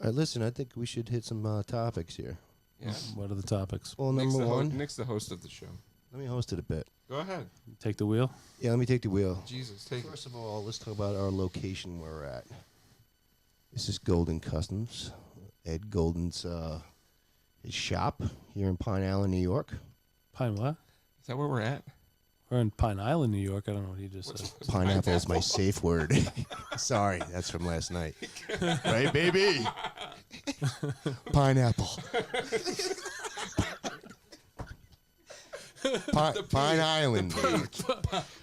All right, listen, I think we should hit some topics here. Yeah. What are the topics? Well, Nick's number one, Nick's the host of the show. let me host it a bit. Go ahead. Take the wheel. Yeah, let me take the wheel. Jesus, take it. First of all, let's talk about our location where we're at. This is Golden Customs. Ed Golden's his shop here in Pine Island, New York. Pine what? Is that where we're at? We're in Pine Island, New York. I don't know what he just said. Pineapple is my safe word. Sorry, that's from last night. Right, baby? Pineapple. Pine Island.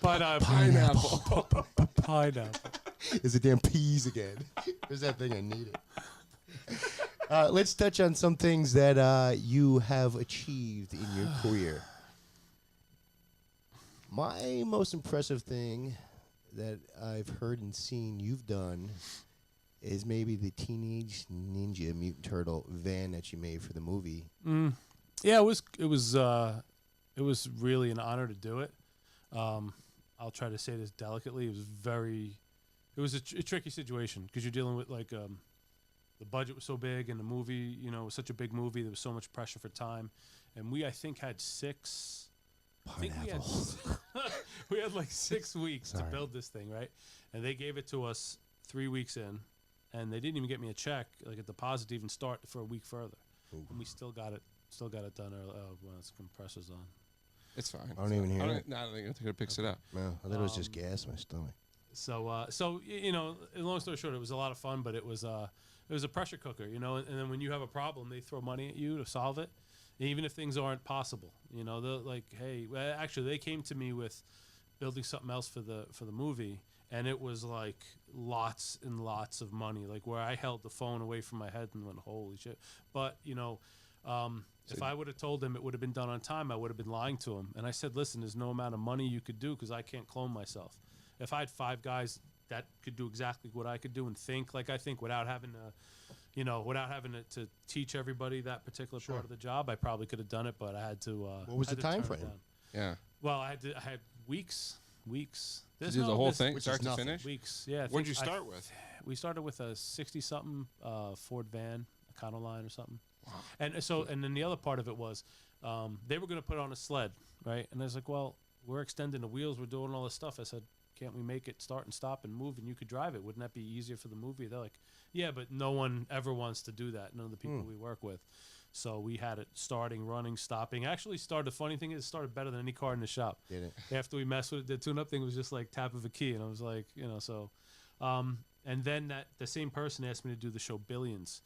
Pineapple. Pineapple. Is it damn peas again? There's that thing I needed. Let's touch on some things that you have achieved in your career. My most impressive thing that I've heard and seen you've done is maybe the Teenage Ninja Mutant Turtle van that you made for the movie. Yeah, it was really an honor to do it. I'll try to say this delicately. It was a tricky situation because you're dealing with like the budget was so big and the movie, was such a big movie. There was so much pressure for time, and I think had six. Pineapple. We had like 6 weeks Sorry. to build this thing, right? And they gave it to us 3 weeks in, and they didn't even get me a check, like a deposit, to even start for a week further. Ooh. And we still got it done. When it's compressors on. It's fine. I don't even hear it. No, I think it picks it up. No, I thought it was just gas in my stomach. So long story short, it was a lot of fun, but it was a pressure cooker, and then when you have a problem, they throw money at you to solve it, even if things aren't possible. They're like, hey, well, actually, they came to me with building something else for the movie, and it was like lots and lots of money, like where I held the phone away from my head and went, holy shit. But if I would have told him it would have been done on time, I would have been lying to him. And I said, listen, there's no amount of money you could do because I can't clone myself. If I had 5 guys that could do exactly what I could do and think like I think without having to teach everybody that particular part of the job, I probably could have done it, but I had to. What was the time frame? Yeah. Well, I had weeks. To do the whole thing, start to finish? Weeks, yeah. What did you start with? We started with a 60-something Ford van, Econoline or something. Wow. And then the other part of it was they were going to put it on a sled, right? And I was like, well, we're extending the wheels, we're doing all this stuff. I said, can't we make it start and stop and move and you could drive it? Wouldn't that be easier for the movie? They're like, yeah, but no one ever wants to do that. None of the people we work with. So we had it starting, running, stopping. Actually started, the funny thing is, it started better than any car in the shop. Did it? After we messed with it, the tune-up thing was just like tap of a key. And I was like, and then the same person asked me to do the show Billions,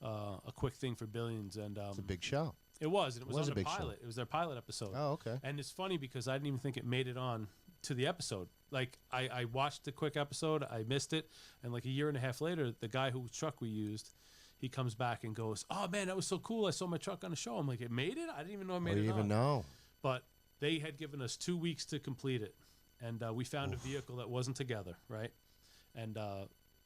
a quick thing for Billions. And It's a big show. It was. And it was on a big pilot. show. It was their pilot episode. Oh, okay. And it's funny because I didn't even think it made it on to the episode. Like, I watched the quick episode, I missed it, and like a year and a half later, the guy whose truck we used, he comes back and goes, oh man, that was so cool, I saw my truck on the show. I'm like, it made it? I didn't even know it made it on. I didn't even know. But they had given us 2 weeks to complete it, and we found a vehicle that wasn't together, right? And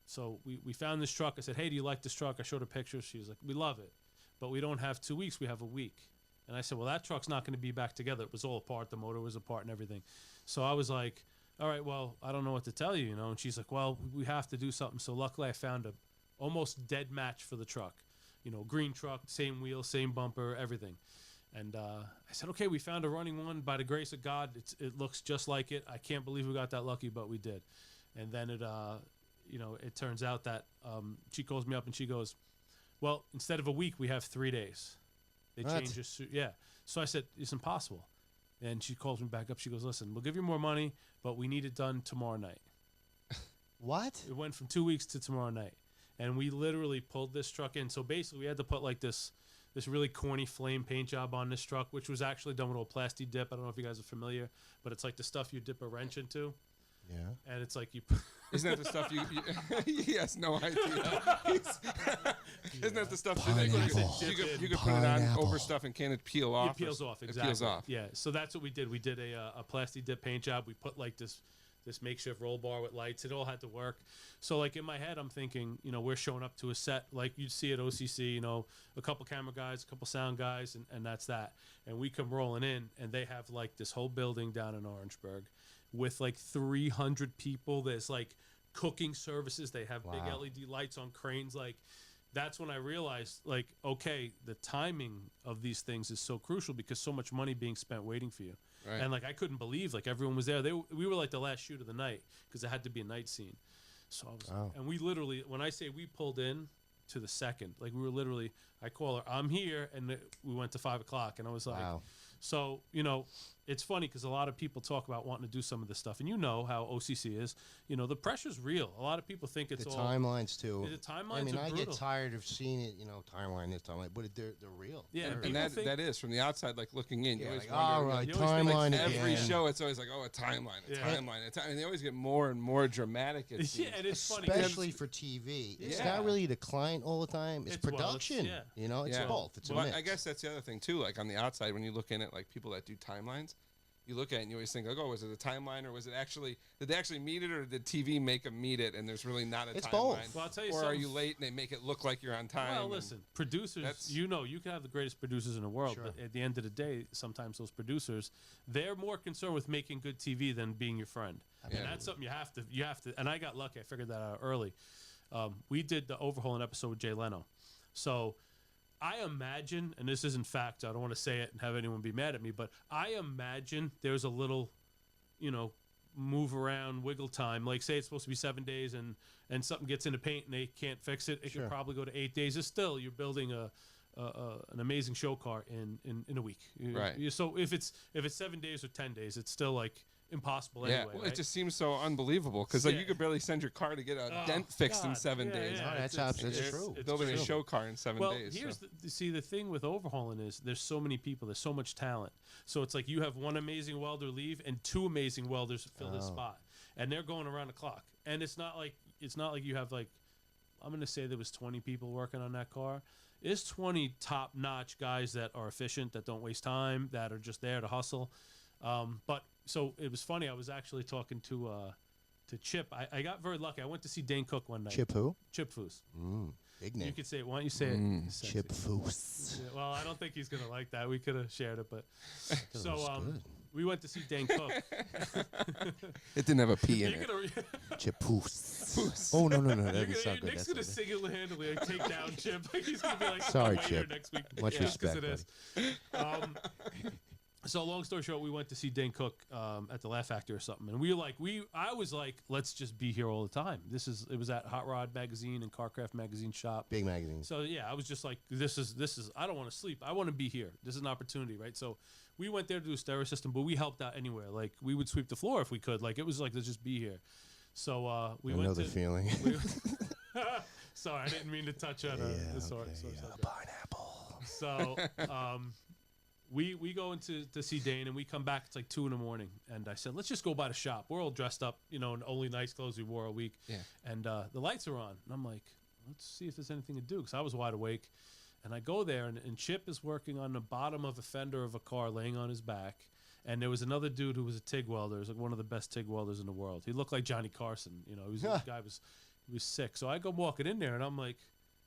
so we found this truck. I said, hey, do you like this truck? I showed her pictures. She was like, we love it, but we don't have 2 weeks, we have a week. And I said, well, that truck's not going to be back together. It was all apart. The motor was apart and everything. So I was like, all right, well, I don't know what to tell you, And she's like, well, we have to do something. So luckily I found a almost dead match for the truck. Green truck, same wheel, same bumper, everything. And I said, okay, we found a running one. By the grace of God, it looks just like it. I can't believe we got that lucky, but we did. And then it turns out that she calls me up and she goes, well, instead of a week, we have 3 days. They changed this. Yeah. So I said, it's impossible. And she calls me back up. She goes, listen, we'll give you more money, but we need it done tomorrow night. What? It went from 2 weeks to tomorrow night. And we literally pulled this truck in. So basically, we had to put like this really corny flame paint job on this truck, which was actually done with a plastic dip. I don't know if you guys are familiar, but it's like the stuff you dip a wrench into. Yeah. And it's like you... Isn't that the stuff you he has no idea. Isn't that the stuff you could put it on over stuff and can it peel off? It peels off, exactly. It peels off. Yeah, so that's what we did. We did a plastic dip paint job. We put like this makeshift roll bar with lights. It all had to work. So like in my head, I'm thinking, we're showing up to a set like you'd see at OCC, a couple camera guys, a couple sound guys, and that's that. And we come rolling in, and they have like this whole building down in Orangeburg with like 300 people. There's like cooking services. They have big LED lights on cranes. Like that's when I realized, like, okay, the timing of these things is so crucial because so much money being spent waiting for you. Right. And like I couldn't believe like everyone was there. We were like the last shoot of the night because it had to be a night scene. So I was, and we literally, when I say we pulled in to the second, like we were literally, I call her, I'm here, and we went to 5 o'clock, and I was like, Wow. So it's funny because a lot of people talk about wanting to do some of this stuff, and you know how OCC is. The pressure's real. A lot of people think it's The all timelines too. The timelines I mean, are I brutal. get tired of seeing it. Timeline this timeline, but they're real. Yeah, They're and real. that is from the outside, like looking in. You Yeah, always like, wonder, all right, you always think, timeline like, again. every show, it's always like, a timeline, and they always get more and more dramatic. It seems. Yeah, and it's funny, Especially for TV. It's Yeah. not really the client all the time. It's production. It's Yeah. both. It's a Well, mix. I guess that's the other thing too. Like on the outside, when you look in at like people that do timelines, you look at it and you always think, like, oh, was it a timeline or was it actually? Did they actually meet it or did TV make them meet it? And there's really not a It's timeline. both. Well, I'll tell you or are something. you late and they make it look like you're on time? Well, listen, producers, you can have the greatest producers in the world, Sure. but at the end of the day, sometimes those producers, they're more concerned with making good TV than being your friend. Yeah. And that's something you have to, and I got lucky. I figured that out early. We did the Overhauling episode with Jay Leno. So I imagine, and this isn't fact, I don't want to say it and have anyone be mad at me, but I imagine there's a little, move around, wiggle time. Like, say it's supposed to be 7 days and something gets into paint and they can't fix it. It Sure. could probably go to 8 days. It's still, you're building an amazing show car in a week. Right. So if it's 7 days or 10 days, it's still like impossible Yeah, anyway. well, right? it just seems so unbelievable because like Yeah. you could barely send your car to get a dent fixed in God. 7 Yeah, days. yeah. No, It's- that's it's true. it's Building a true. show car in 7 Well, days. here's so. the thing with overhauling is there's so many people, there's so much talent. So it's like you have one amazing welder leave and two amazing welders fill this spot, and they're going around the clock. And it's not like you have like, I'm gonna say there was 20 people working on that car. It's 20 top-notch guys that are efficient, that don't waste time, that are just there to hustle. But so it was funny. I was actually talking to Chip. I got very lucky. I went to see Dane Cook one night. Chip who? Chip Foose. Big You name. could say it. Why don't you say it? Sexy. Chip Foose. Yeah, well, I don't think he's gonna like that. We could have shared it, but That so was good. we went to see Dane Cook. It didn't have a P in You're it. gonna, Chip Foose. Oh no, that doesn't sound good. Nick's That's gonna not good. single-handedly like, take down Chip. Like he's gonna be like, Sorry, "I'll wait here Chip. next week." Much just 'cause respect, it is. So long story short, we went to see Dane Cook at the Laugh Factory or something, and I was like, let's just be here all the time. It was at Hot Rod Magazine and Carcraft Magazine shop. Big magazines. So yeah, I was just like, this is. I don't want to sleep. I want to be here. This is an opportunity, right? So we went there to do a stereo system, but we helped out anywhere. Like we would sweep the floor if we could. Like it was like, let's just be here. So we I went know to. the feeling. Sorry, I didn't mean to touch on the sort subject. Pineapple. So we go into to see Dane and we come back. It's like 2 a.m. and I said, let's just go by the shop. We're all dressed up, in only nice clothes we wore a week. Yeah. And the lights are on, and I'm like, let's see if there's anything to do because I was wide awake. And I go there, and Chip is working on the bottom of a fender of a car, laying on his back. And there was another dude who was a TIG welder. He was like one of the best TIG welders in the world. He looked like Johnny Carson. He was sick. So I go walking in there, and I'm like,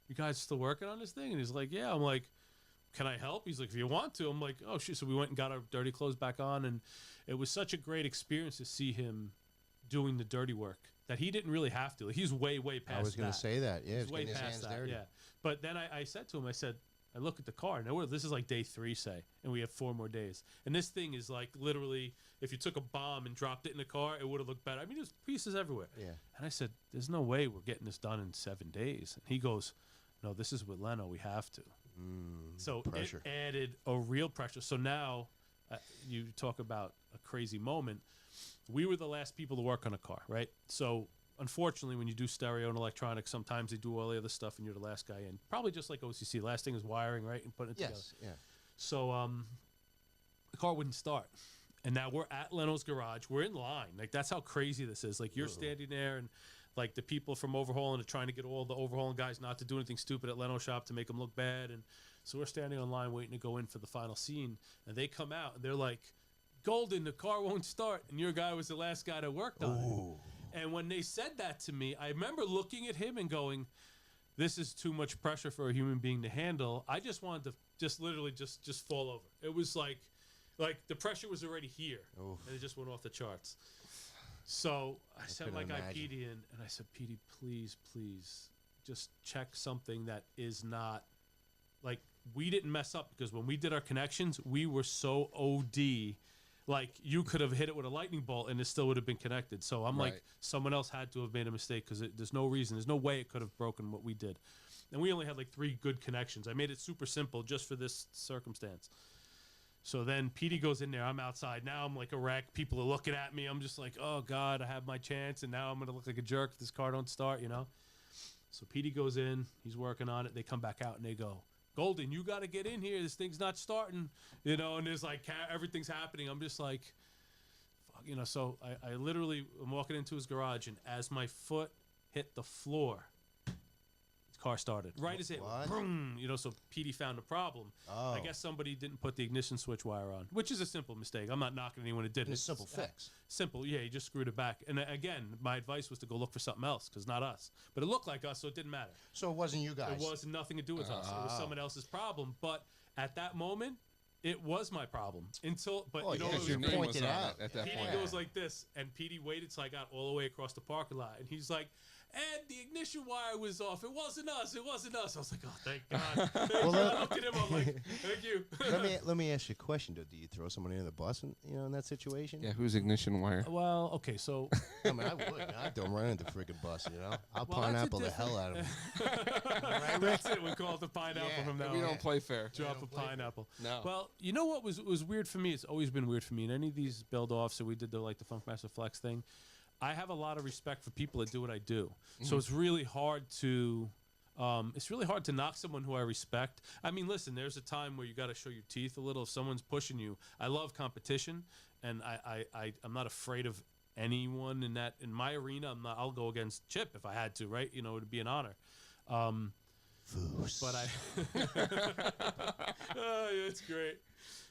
you guys still working on this thing? And he's like, yeah. I'm like, can I help? He's like, if you want to. I'm like, oh, shit. So we went and got our dirty clothes back on, and it was such a great experience to see him doing the dirty work that he didn't really have to. Like, he's way, way past that. I was going to say that. Yeah, He's he's way getting his past hands that, dirty. yeah. But then I said to him, I look at the car, and this is like day 3, say, and we have 4 more days. And this thing is like literally, if you took a bomb and dropped it in the car, it would have looked better. I mean, there's pieces everywhere. Yeah. And I said, there's no way we're getting this done in 7 days. And he goes, no, this is with Leno. We have to. So pressure. it added a real pressure. So now you talk about a crazy moment. We were the last people to work on a car, right? So unfortunately, when you do stereo and electronics, sometimes they do all the other stuff and you're the last guy in. Probably just like OCC. Last thing is wiring, right? And putting it together. Yes. Yeah. So the car wouldn't start. And now we're at Leno's garage. We're in line. Like, that's how crazy this is. Like, you're standing there and like the people from overhauling are trying to get all the overhauling guys not to do anything stupid at Leno's shop to make them look bad. And so we're standing on line waiting to go in for the final scene. And they come out and they're like, Golden, the car won't start. And your guy was the last guy that worked on it. And when they said that to me, I remember looking at him and going, this is too much pressure for a human being to handle. I just wanted to just literally just fall over. It was like the pressure was already here. And it just went off the charts. So I sent my guy imagine. Petey in, and I said, Petey, please, just check something that is not like we didn't mess up because when we did our connections, we were so OD. Like you could have hit it with a lightning bolt and it still would have been connected. So I'm like, Right. someone else had to have made a mistake because there's no reason, there's no way it could have broken what we did. And we only had like 3 good connections. I made it super simple just for this circumstance. So then Petey goes in there. I'm outside. Now I'm like a wreck. People are looking at me. I'm just like, oh, God, I have my chance. And now I'm going to look like a jerk if this car don't start, you know? So Petey goes in. He's working on it. They come back out and they go, Golden, you got to get in here. This thing's not starting, you know? And there's like everything's happening. I'm just like, fuck, you know? So I literally am walking into his garage. And as my foot hit the floor, car started right as it What? boom, you know, so Petey found a problem. Oh. I guess somebody didn't put the ignition switch wire on, which is a simple mistake. I'm not knocking anyone who did it. It's a simple fix. Simple, yeah, he just screwed it back. And again, my advice was to go look for something else because not us, but it looked like us, so it didn't matter. So it wasn't you guys. It was nothing to do with us. It was someone else's problem. But at that moment, it was my problem until. But Oh, you know, yeah, what Your was you name great? was pointed on out. it at that Petey point. goes like this, and Petey waited till I got all the way across the parking lot, and he's like, "Ed, the ignition wire was off. It wasn't us. It wasn't us." I was like, "Oh, thank God." I looked at him. I'm like, "Thank you." let me ask you a question though. Do you throw somebody in the bus in, in that situation? Yeah, who's ignition wire? Well, okay, so I mean, I would. I don't run into the freaking bus, I'll Well, that's a pineapple the hell out of them. that's it. We call it the pineapple Yeah. from now We on. don't play fair. Drop don't a play fair. pineapple. No. Well, you know what was weird for me? It's always been weird for me. In any of these build offs, so we did the Funkmaster Flex thing. I have a lot of respect for people that do what I do. So it's really hard to knock someone who I respect. I mean, listen, there's a time where you got to show your teeth a little. If someone's pushing you, I love competition, and I'm not afraid of anyone in my arena. I'll go against Chip if I had to, right? You know, it'd be an honor. Foos. But oh, yeah, it's great.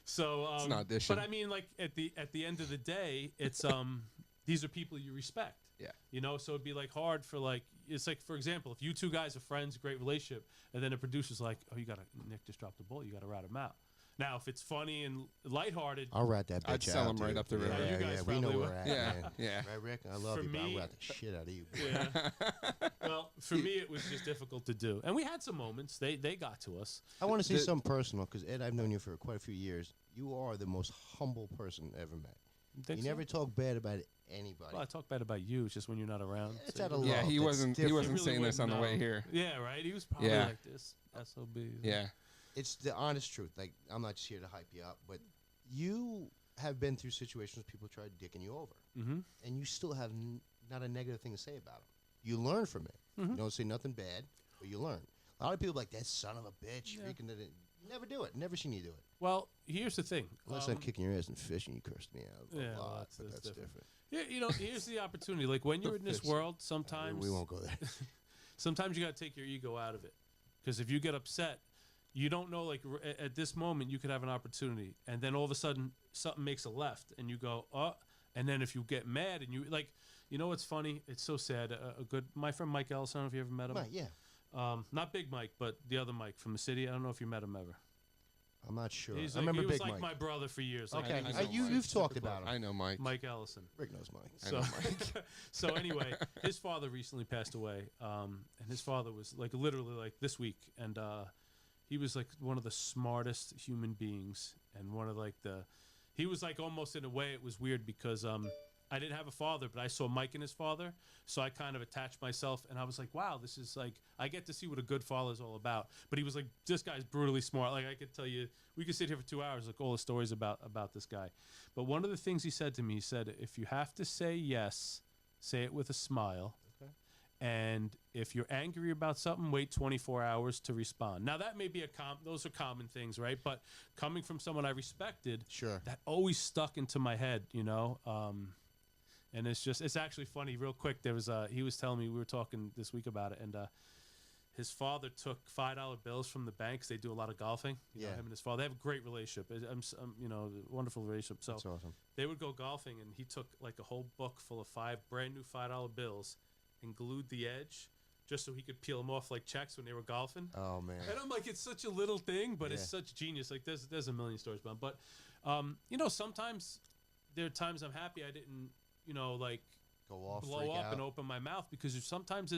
So It's an audition. But I mean, like at the end of the day, it's these are people you respect. Yeah. You know, so it'd be like hard for like it's like for example, if you two guys are friends, great relationship, and then a producer's like, oh, Nick just dropped the ball, you gotta rat him out. Now, if it's funny and lighthearted, I'll rat that bitch I'd sell out, him right dude. up the river. Yeah, you guys we know probably where would. we're at, Yeah, man. yeah. Right, Rick? I love For you, but me- I'll rat the shit out of you. yeah. Well, for me, it was just difficult to do, and we had some moments. They got to us. I want to say The- something personal, because, Ed, I've known you for quite a few years. You are the most humble person I ever met. Think You so? never talk bad about anybody. Well, I talk bad about you. It's just when you're not around. It's So out you of really- Yeah, love. he That's wasn't. He different. wasn't really saying this on wouldn't the way know. here. Yeah, right. He was probably Yeah. like this SOB. Yeah. It's the honest truth. Like, I'm not just here to hype you up, but you have been through situations where people tried dicking you over, Mm-hmm. and you still have not a negative thing to say about them. You learn from it. Mm-hmm. You don't say nothing bad, but you learn. A lot of people are like, that son of a bitch. Yeah. Freaking did it. Never do it. Never seen you do it. Well, here's the thing. Unless I'm kicking your ass and fishing, you cursed me out a Yeah, well, lot, that's- but that's that's different. different. Yeah, you know, here's the opportunity. Like when you're in this Fix it. world, sometimes We won't go there. sometimes you got to take your ego out of it. Because if you get upset, you don't know, like at this moment, you could have an opportunity. And then all of a sudden, something makes a left. And you go, oh. And then if you get mad and you, like, you know what's funny? It's so sad. My friend Mike Ellis, I don't know if you ever met him. Right, yeah. Not Big Mike, but the other Mike from the city. I don't know if you met him ever. I'm not sure. He's I like, remember he was Big like Mike. my brother for years. Like, Okay, I know you've Mike. talked Super about close. him. I know Mike. Mike Ellison. Rick knows Mike. I So, know Mike. so anyway, his father recently passed away, and his father was like literally like this week, and he was like one of the smartest human beings, and one of like he was like almost in a way it was weird because I didn't have a father, but I saw Mike and his father, so I kind of attached myself, and I was like, wow, this is like I get to see what a good father is all about. But he was like, this guy's brutally smart. Like I could tell you, we could sit here for 2 hours, like all the stories about this guy. But one of the things he said to me, he said, if you have to say yes, say it with a smile. Okay. And if you're angry about something, wait 24 hours to respond. Now that may be those are common things, right? But coming from someone I respected, Sure. that always stuck into my head, you know. And it's actually funny. Real quick, there was he was telling me, we were talking this week about it, and his father took $5 bills from the banks. They do a lot of golfing. You know, Yeah. him and his father, they have a great relationship. You know, wonderful relationship. So That's awesome. they would go golfing, and he took like a whole book full of 5 brand new $5 bills and glued the edge just so he could peel them off like checks when they were golfing. Oh, man. And I'm like, it's such a little thing, but it's Yeah. such genius. Like there's a million stories about it. But you know, sometimes there are times I'm happy I didn't, you know, like Go off, blow freak up out. and open my mouth because sometimes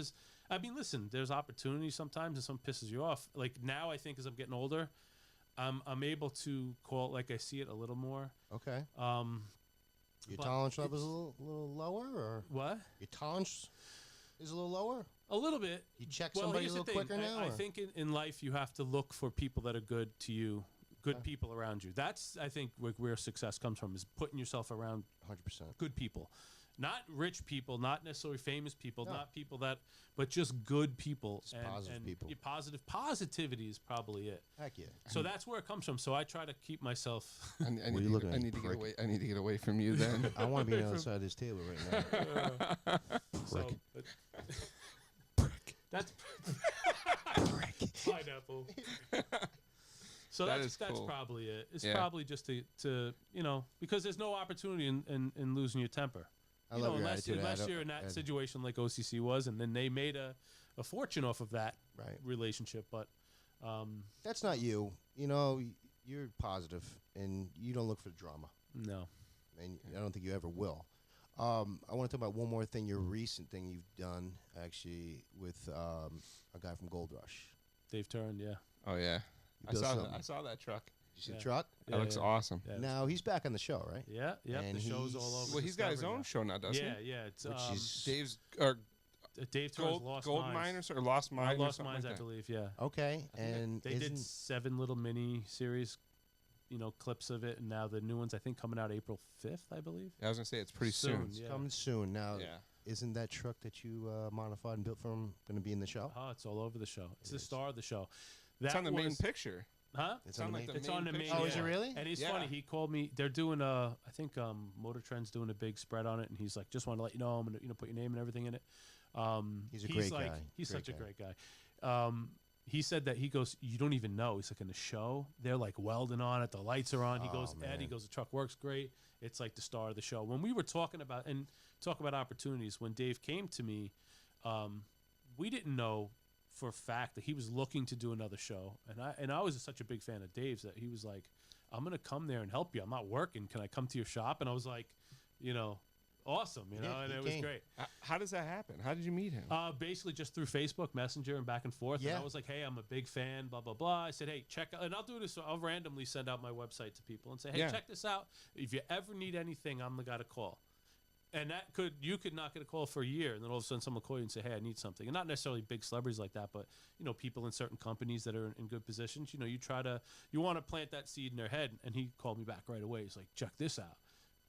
I mean, listen, there's opportunities sometimes, and some pisses you off. Like now, I think as I'm getting older, I'm able to call it like I see it a little more. Okay. Your But tolerance level is it's- a little lower, or What? your tolerance is a little lower? A little bit. You check Well, somebody a here's little the thing. quicker now? I or? think in life you have to look for people that are good to you, good people around you. That's I think where success comes from is putting yourself around 100%. good people, not rich people, not necessarily famous people, No. not people that, but just good people. Just positive people. your positivity is probably it. Heck yeah. So that's where it comes from. So I try to keep myself. I What are you looking at, I need to get prick? away. I need to get away from you then. I want to be on the other side of this table right now. So, Prick. that's pineapple. So That that's is cool. probably it. It's Yeah. probably just to because there's no opportunity in losing your temper. I You love know, your unless attitude. unless you're in that situation like OCC was, and then they made a fortune off of that Right. relationship. But That's not you. You know, you're positive, and you don't look for drama. no, And I don't think you ever will. I want to talk about one more thing, your recent thing you've done, actually, with a guy from Gold Rush. Dave Turin, yeah. Oh yeah, You I built saw something. that. I saw that truck. Did you see Yeah. the truck? Yeah, That looks yeah. awesome. Yeah, Now, he's back on the show, right? yeah. And The show's all he's- over. Well, he's got his Discovery own now. show now, doesn't Yeah, he? yeah. It's Which is Dave's or Dave Turin's gold Lost miners or lost mines. or Lost something Mines, like I that. believe. Yeah. okay. And They did isn't 7 little mini series, clips of it, and now the new one's I think coming out April 5th, I believe. I was gonna say it's pretty soon. Yeah. coming soon now? Yeah. Isn't that truck that you modified and built for him going to be in the show? Oh, it's all over the show. It's It the is. star of the show. It's That on the main was- picture. Huh? It's Sound on the like main. the It's on the main. picture. Oh, is it yeah. really? And he's Yeah. funny. He called me. They're doing I think Motor Trend's doing a big spread on it, and he's like, just want to let you know, I'm gonna put your name and everything in it. He's a great like, guy. He's Great such a guy. great guy. He said that he goes, you don't even know. He's like in the show, they're like welding on it, the lights are on. He Oh, goes, man. Ed, he goes, the truck works great. It's like the star of the show. When we were talking about opportunities, when Dave came to me, we didn't know for a fact that he was looking to do another show, and I was such a big fan of Dave's that he was like, I'm gonna come there and help you. I'm not working. Can I come to your shop? And I was like, awesome, Yeah, and he it was came. great. How does that happen? How did you meet him? Basically just through Facebook Messenger and back and forth. Yeah. And I was like, hey, I'm a big fan, blah, blah, blah. I said, hey, check out, and I'll do this. So I'll randomly send out my website to people and say, hey, Yeah. check this out. If you ever need anything, I'm the guy to call. And you could not get a call for a year, and then all of a sudden someone will call you and say, hey, I need something. And not necessarily big celebrities like that, but, people in certain companies that are in good positions, you want to plant that seed in their head. And he called me back right away. He's like, check this out.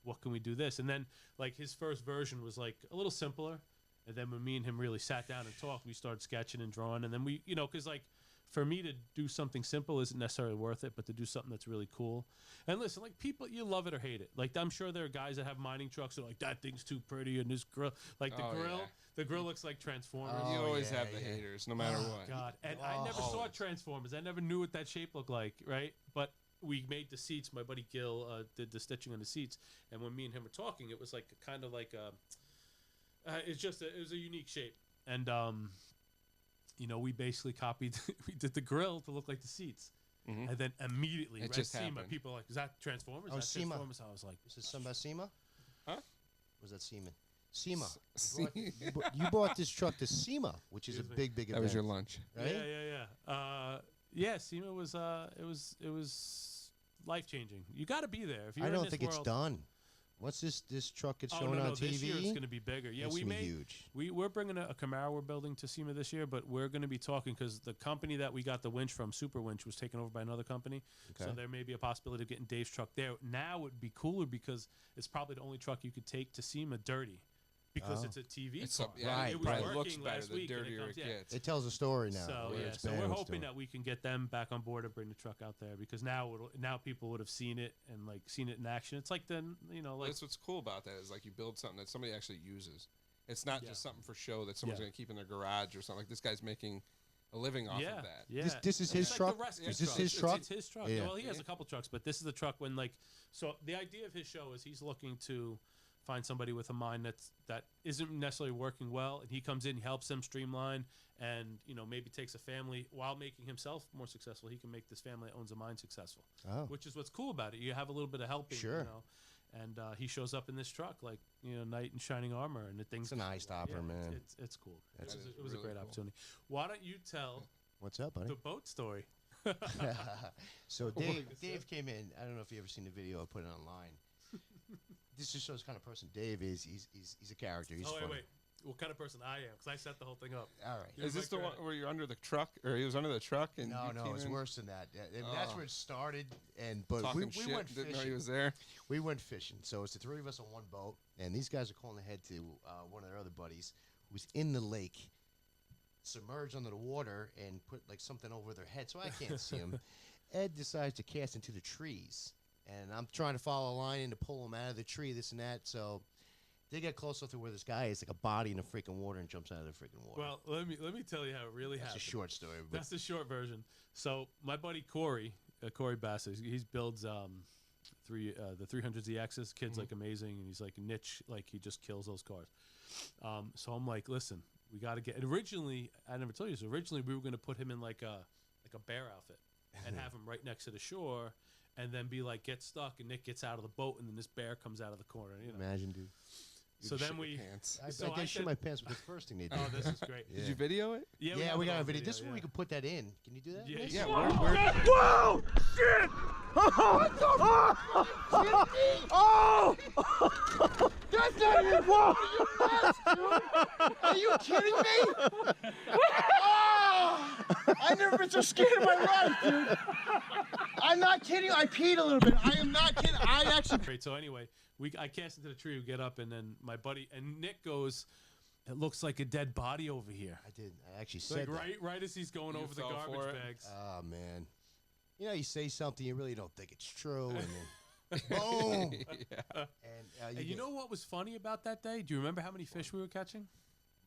What can we do this? And then like his first version was like a little simpler. And then when me and him really sat down and talked, we started sketching and drawing. And then we, because like for me to do something simple isn't necessarily worth it, but to do something that's really cool. And listen, like people, you love it or hate it. Like I'm sure there are guys that have mining trucks that are like, that thing's too pretty. And this grill, like Oh, yeah. the grill looks like Transformers. you Oh, always yeah, have the yeah. haters, no matter what. God, and I never saw Always. Transformers. I never knew what that shape looked like, right? But we made the seats. My buddy Gil did the stitching on the seats, and when me and him were talking, it was like kind of like it was a unique shape, and we basically copied. We did the grill to look like the seats, Mhm. and then immediately It Red just SEMA, happened. people were like, is that Transformers? Oh, Is that SEMA. Transformers? I was like, Is this something about SEMA? Huh? Was that Seaman? SEMA. See, You bought this truck to SEMA, which is a Excuse me. big that event. was your lunch. right? yeah. SEMA was it was life changing. You got to be there if you're I in don't this think world. it's done. Once this truck gets Oh, shown no, on no, TV, this year it's going to be bigger. Yeah, it's we gonna be made huge. we're bringing a Camaro we're building to SEMA this year, but we're going to be talking because the company that we got the winch from, Super Winch, was taken over by another company. So Okay. there may be a possibility of getting Dave's truck there. Now it would be cooler because it's probably the only truck you could take to SEMA dirty because Oh. it's a TV It's car. yeah, Right, it was right. looks working better last the week, and dirtier comes- it yeah. gets. It tells a story now. So where yeah, it's so been we're and hoping stuff. that we can get them back on board and bring the truck out there because now people would have seen it and like seen it in action. It's like like That's what's cool about that is like you build something that somebody actually uses. It's not Yeah. just something for show that someone's Yeah. going to keep in their garage or something. Like this guy's making a living off yeah, of that. yeah. This is It's his like truck? the rescue Is this truck. his It's- truck? It's his truck. Yeah. Well, he has Yeah. a couple trucks, but this is the truck when So the idea of his show is he's looking to find somebody with a mind that isn't necessarily working well, and he comes in, he helps them streamline, and maybe takes a family while making himself more successful. He can make this family that owns a mine successful, Oh. which is what's cool about it. You have a little bit of helping, Sure. And he shows up in this truck, like, knight in shining armor, and the thing's It's an eye stopper, man. It's cool. That's- It was a really great cool. opportunity. Why don't you tell What's up, buddy? the boat story? So Dave came in. I don't know if you ever seen the video I put it online. This just shows the kind of person Dave is. He's a character. He's funny. Wait. What kind of person I am? Because I set the whole thing up. All right. Give Is me this my the one credit. where you're under the truck, or he was under the truck and No, you no, came it's in worse than that. That's where it started. But talking we shit, went didn't know he fishing. was there. We went fishing. So it's the three of us on one boat, and these guys are calling ahead to one of their other buddies who's in the lake, submerged under the water, and put like something over their head, so I can't see him. Ed decides to cast into the trees, and I'm trying to follow a line in to pull him out of the tree, this and that. So they get close enough to where this guy is like a body in the freaking water and jumps out of the freaking water. Well, let me tell you how it really that's happened. a short story. But That's the short version. So my buddy Corey Bassett, he builds the 300ZXs. Kid's like amazing, and he's like niche, like he just kills those cars. So I'm like, listen, we got to get. And originally, I never told you this. Originally, we were going to put him in like a bear outfit and have him right next to the shore, and then be like, get stuck, and Nick gets out of the boat, and then this bear comes out of the corner. imagine, dude. So then we. Pants. I So I did shit said- my pants with the first thing they did. Oh, this is great. Yeah. Did you video it? Yeah, Yeah, have we it got a on video. This is where yeah. we could put that in. Can you do that? Yeah, Nick? yeah. Whoa! That's not even whoa! Are you kidding me? Oh! I've never been so scared in my life, dude. I'm not kidding. I peed a little bit. I am not kidding. I actually. Great. So anyway, I cast into the tree. We get up, and then my buddy and Nick goes. It looks like a dead body over here. I did. I actually said Like that. right as he's going You over the fell for garbage it? bags. Oh man. You know, you say something you really don't think it's true, and then boom. Yeah. And And you know what was funny about that day? Do you remember how many fish we were catching?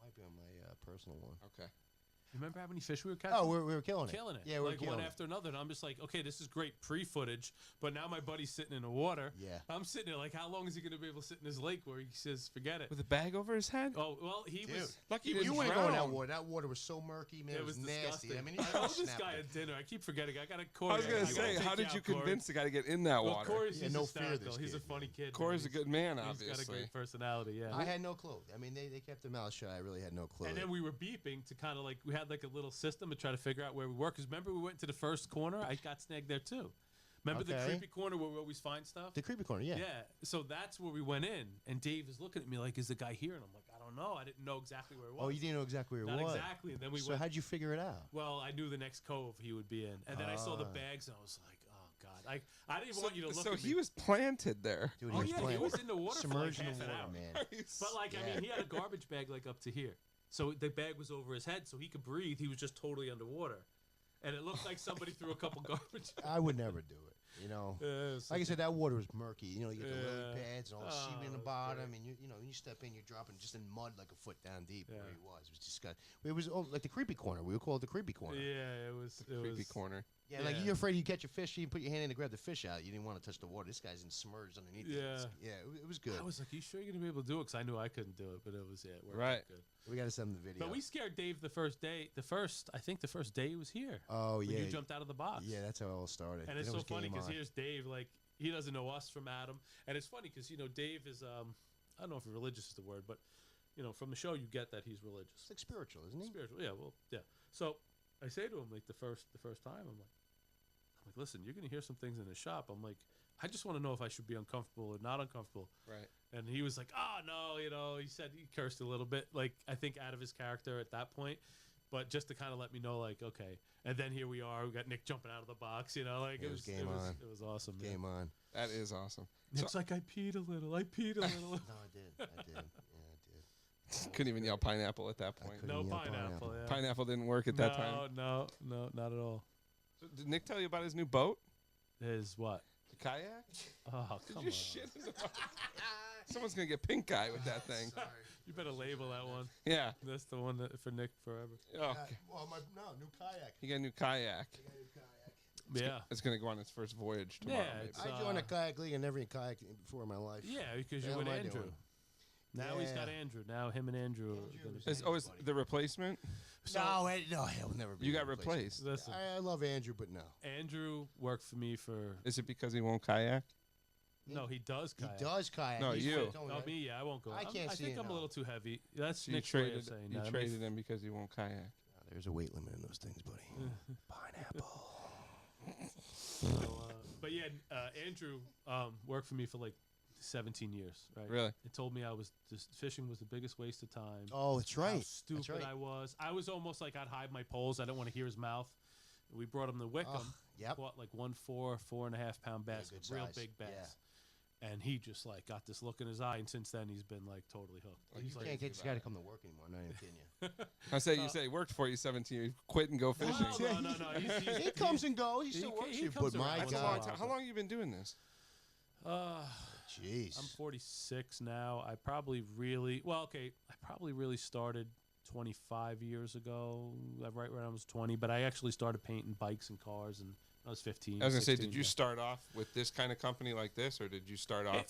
might be on my personal one. Okay. You remember how many fish we were catching? Oh, we were killing it. Killing it. Yeah, we're like killing one it. after another. And I'm just like, okay, this is great pre-footage, but now my buddy's sitting in the water. Yeah. I'm sitting there like, how long is he going to be able to sit in his lake where he says, forget it? With a bag over his head? Oh, well, he Dude, was. Lucky you didn't went going that drown. water. That water was so murky, man. It was nasty. disgusting. I mean, I owe this guy a dinner. I keep forgetting. I got to Corey. I was I gonna gotta say, take how did you out, Corey. convince the guy to get in that Well, water? Corey's Yeah, he's no fear, hysterical. this He's a kid, funny kid. Corey's a man. good man, He's obviously. got a great personality, yeah. I had no clue. I mean, they kept their mouth shut. I really had no clue. And then we were beeping to kind of like, we had like a little system to try to figure out where we were. Because remember, we went to the first corner? I got snagged there too. Remember the Okay. creepy corner where we always find stuff? The creepy corner, yeah. Yeah. So that's where we went in. And Dave is looking at me like, is the guy here? And I'm like, I don't know. I didn't know exactly where it was. Oh, you didn't know exactly where it Not was. exactly. And then we So went. how'd you figure it out? Well, I knew the next cove he would be in. And then I saw the Ah. bags and I was like, oh, God. I didn't even want you to look So at me. he was planted there. Dude, Oh, was yeah, he playing- was in the water for like submerged in half the an water, hour. man. But like, I Yeah. mean, he had a garbage bag like up to here. So the bag was over his head so he could breathe. He was just totally underwater. And it looked like somebody threw a couple garbage. I would never do it. You know, like I said, that water was murky. You know, you get the lily Yeah. pads and all the seaweed in the Oh, bottom, great. and you know, when you step in, you're dropping just in mud like a foot down deep Yeah. where he was. It was disgusting. It was like the creepy corner. We would call it the creepy corner. Yeah, it was. It Creepy was, corner. Yeah, like Yeah. you're afraid you catch a fish, you put your hand in to grab the fish out. You didn't want to touch the water. This guy's submerged underneath. Yeah. It. Yeah, it was good. I was like, you sure you're going to be able to do it? Because I knew I couldn't do it, but it was, yeah, it worked out Right. good. We got to send him the video. But we scared Dave the first day. I think the first day he was here. oh When yeah, you jumped out of the box. yeah, that's how it all started. And it's Then so it was funny game because on. here's Dave, like, he doesn't know us from Adam. And it's funny because, Dave is, I don't know if religious is the word, but, from the show you get that he's religious. It's like spiritual, isn't he? Spiritual, yeah, well, yeah. So I say to him, like, the first time, I'm like, listen, you're going to hear some things in the shop. I'm like, I just want to know if I should be uncomfortable or not uncomfortable. Right. And he was like, oh, no, he said he cursed a little bit, like, I think out of his character at that point. But just to kind of let me know, like, okay. And then here we are. We got Nick jumping out of the box, like, It was game on. It was awesome. man. Game on. That is awesome. Nick's like, I peed a little. I peed a little. No, I did. Yeah, I did. Couldn't even yell pineapple at that point. couldn't. No Yeah, pineapple. pineapple. Yeah. Pineapple didn't work at that time. No, not at all. So did Nick tell you about his new boat? Is what? The kayak? Oh, Did come you on. shit in the boat? Someone's gonna get pink eye with that thing. You better label that one. Yeah. That's the one that for Nick forever. Oh, Well, new kayak. he got a new kayak. Yeah. It's gonna go on its first voyage tomorrow. Yeah, maybe. it's, I joined a kayak league. I never kayak before in my life. Yeah, because The you're hell with am I Andrew. doing? Now he's got Yeah. Andrew. Now him and Andrew. are Andrew gonna is- be- Is the replacement? No, he'll never be. You got replaced. replaced. Listen, I love Andrew, but no. Andrew worked for me for. Is it because he won't kayak? No, he does He kayak. does kayak. No, He's you. told me No, that. me, yeah, I won't go. I can't I see think it, I'm a no. little too heavy. That's You Nick's way of traded saying you that. traded him because he won't kayak. There's a weight limit in those things, buddy. Pineapple. But yeah, Andrew worked for me for like 17 years, right? Really? It told me fishing was the biggest waste of time. Oh, that's How right. stupid That's right. I was. I was almost like I'd hide my poles. I didn't want to hear his mouth. We brought him to Wickham. Yep. Caught like 4.5 pound bass, good real size. big bass. Yeah. And he just like got this look in his eye, and since then he's been like totally hooked. Like, He's You like, can't get this guy to come to work anymore. Not even kidding you. I say you say he worked for you 17 years, quit and go fishing. no. He comes and goes. He he still ca- works he here. comes But my around That's a once in long while, God. time. How long you been doing this? Jeez. I'm 46 now. I probably really started 25 years ago, right when I was 20. But I actually started painting bikes and cars, and I was 15. I was gonna say, 16, did you yeah. start off with this kind of company like this, or did you start off?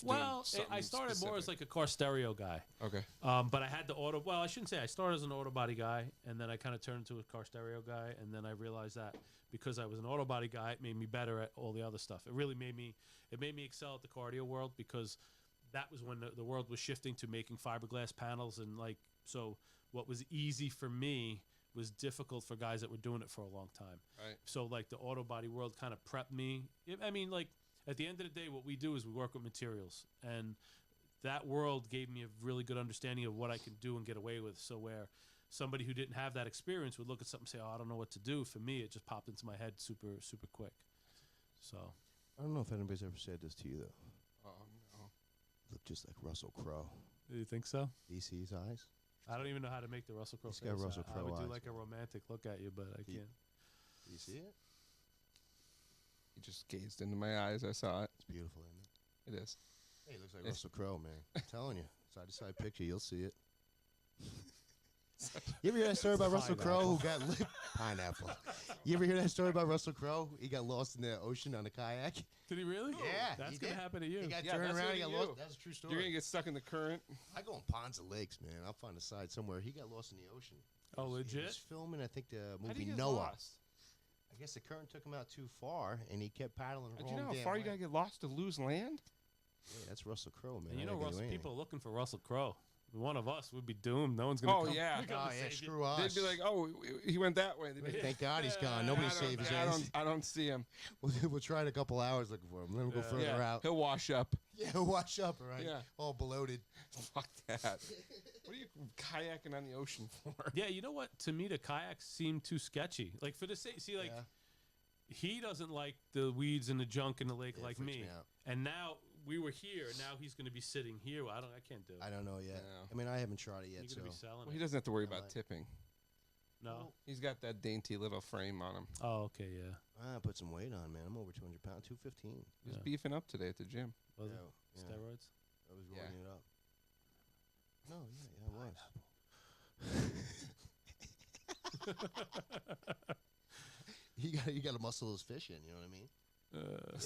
I started more as like a car stereo guy. Okay. But I had the auto. Well, I shouldn't say I started as an auto body guy, and then I kind of turned into a car stereo guy, and then I realized that because I was an auto body guy, it made me better at all the other stuff. It really made me excel at the cardio world because that was when the world was shifting to making fiberglass panels, and like so what was easy for me was difficult for guys that were doing it for a long time. Right. So like the auto body world kind of prepped me. I mean, like at the end of the day, what we do is we work with materials, and that world gave me a really good understanding of what I can do and get away with. So where somebody who didn't have that experience would look at something and say, "Oh, I don't know what to do." For me, it just popped into my head super quick. So I don't know if anybody's ever said this to you though. Oh no. You look just like Russell Crowe. do you think so? DC's eyes. I don't even know how to make the Russell Crowe He's face. got Russell I Crowe would do eyes, like a romantic look at you, but I can't. Do you see it? He just gazed into my eyes. I saw it. It's beautiful, isn't it? It is. Hey, it looks like It's- Russell Crowe, man. I'm telling you. Side to side picture, you'll see it. You ever hear that story about Russell Crowe who got pineapple? You ever hear that story about Russell Crowe? He got lost in the ocean on a kayak. Did he really? Yeah, that's he gonna did. happen to you. He got Yeah, turned that's around. what He got you lost. do. That's a true story. You're gonna get stuck in the current. I go in ponds and lakes, man. I'll find a side somewhere. He got lost in the ocean. Oh, He legit? was filming, I think, the How do movie you get Noah. lost? I guess the current took him out too far, and he kept paddling the Do wrong you know how damn far way. you gotta get lost to lose land? Yeah, that's Russell Crowe, man. And you I know, gotta do Russell, anything. people are looking for Russell Crowe. One of us would be doomed. No one's gonna. Oh, come. yeah. come Oh, to yeah, save you. screw us. They'd be like, "Oh, he went that way." They'd be like, Thank God he's gone. Nobody I don't- saved his I ass. don't, I don't see him. We'll try it a couple hours looking for him. Let him go further Yeah, out. he'll wash up. Yeah, he'll wash up, all right? Yeah. All bloated. Fuck that. What are you kayaking on the ocean for? Yeah, you know what? To me, the kayaks seem too sketchy. Like for the sake, see, like Yeah. he doesn't like the weeds and the junk in the lake Yeah, it like freaks me. me out. And now we were here. Now he's going to be sitting here. I can't do it. I don't know yet. Yeah. I mean, I haven't tried it You're yet, going to be so. selling Well, he it. doesn't have to worry No, about tipping. No. He's got that dainty little frame on him. Oh, okay, yeah. I put some weight on, man. I'm over 200 pounds, 215. He was Yeah. beefing up today at the gym. Was Yeah, it yeah. steroids? I was Yeah. rolling it up. No, yeah, I was. you got to muscle those fish in, you know what I mean?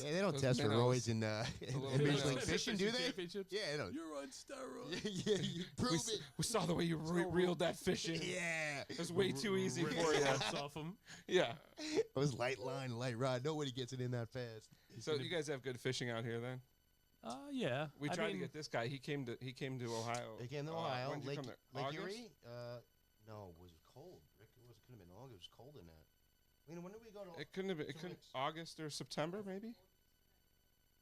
Yeah, they don't those test for minnows. roids in little Major League minnows. Fishing, do they? Championships? Yeah, they don't. You're on steroids. Yeah, you prove We, it. we saw the way you reeled that fish in. Yeah. It was way too easy Rip for the you. tops off him. Yeah. It was light line, light rod. Nobody gets it in that fast. So you guys have good fishing out here then? Yeah. We I tried mean, to get this guy. He came to Ohio. They came to Ohio. When did you Lake, come there? Lake August? Erie? No, it was cold. Rick, it could have been August. It was cold in that. I mean, when did we go to? It couldn't have been. It Two couldn't. weeks. August or September maybe.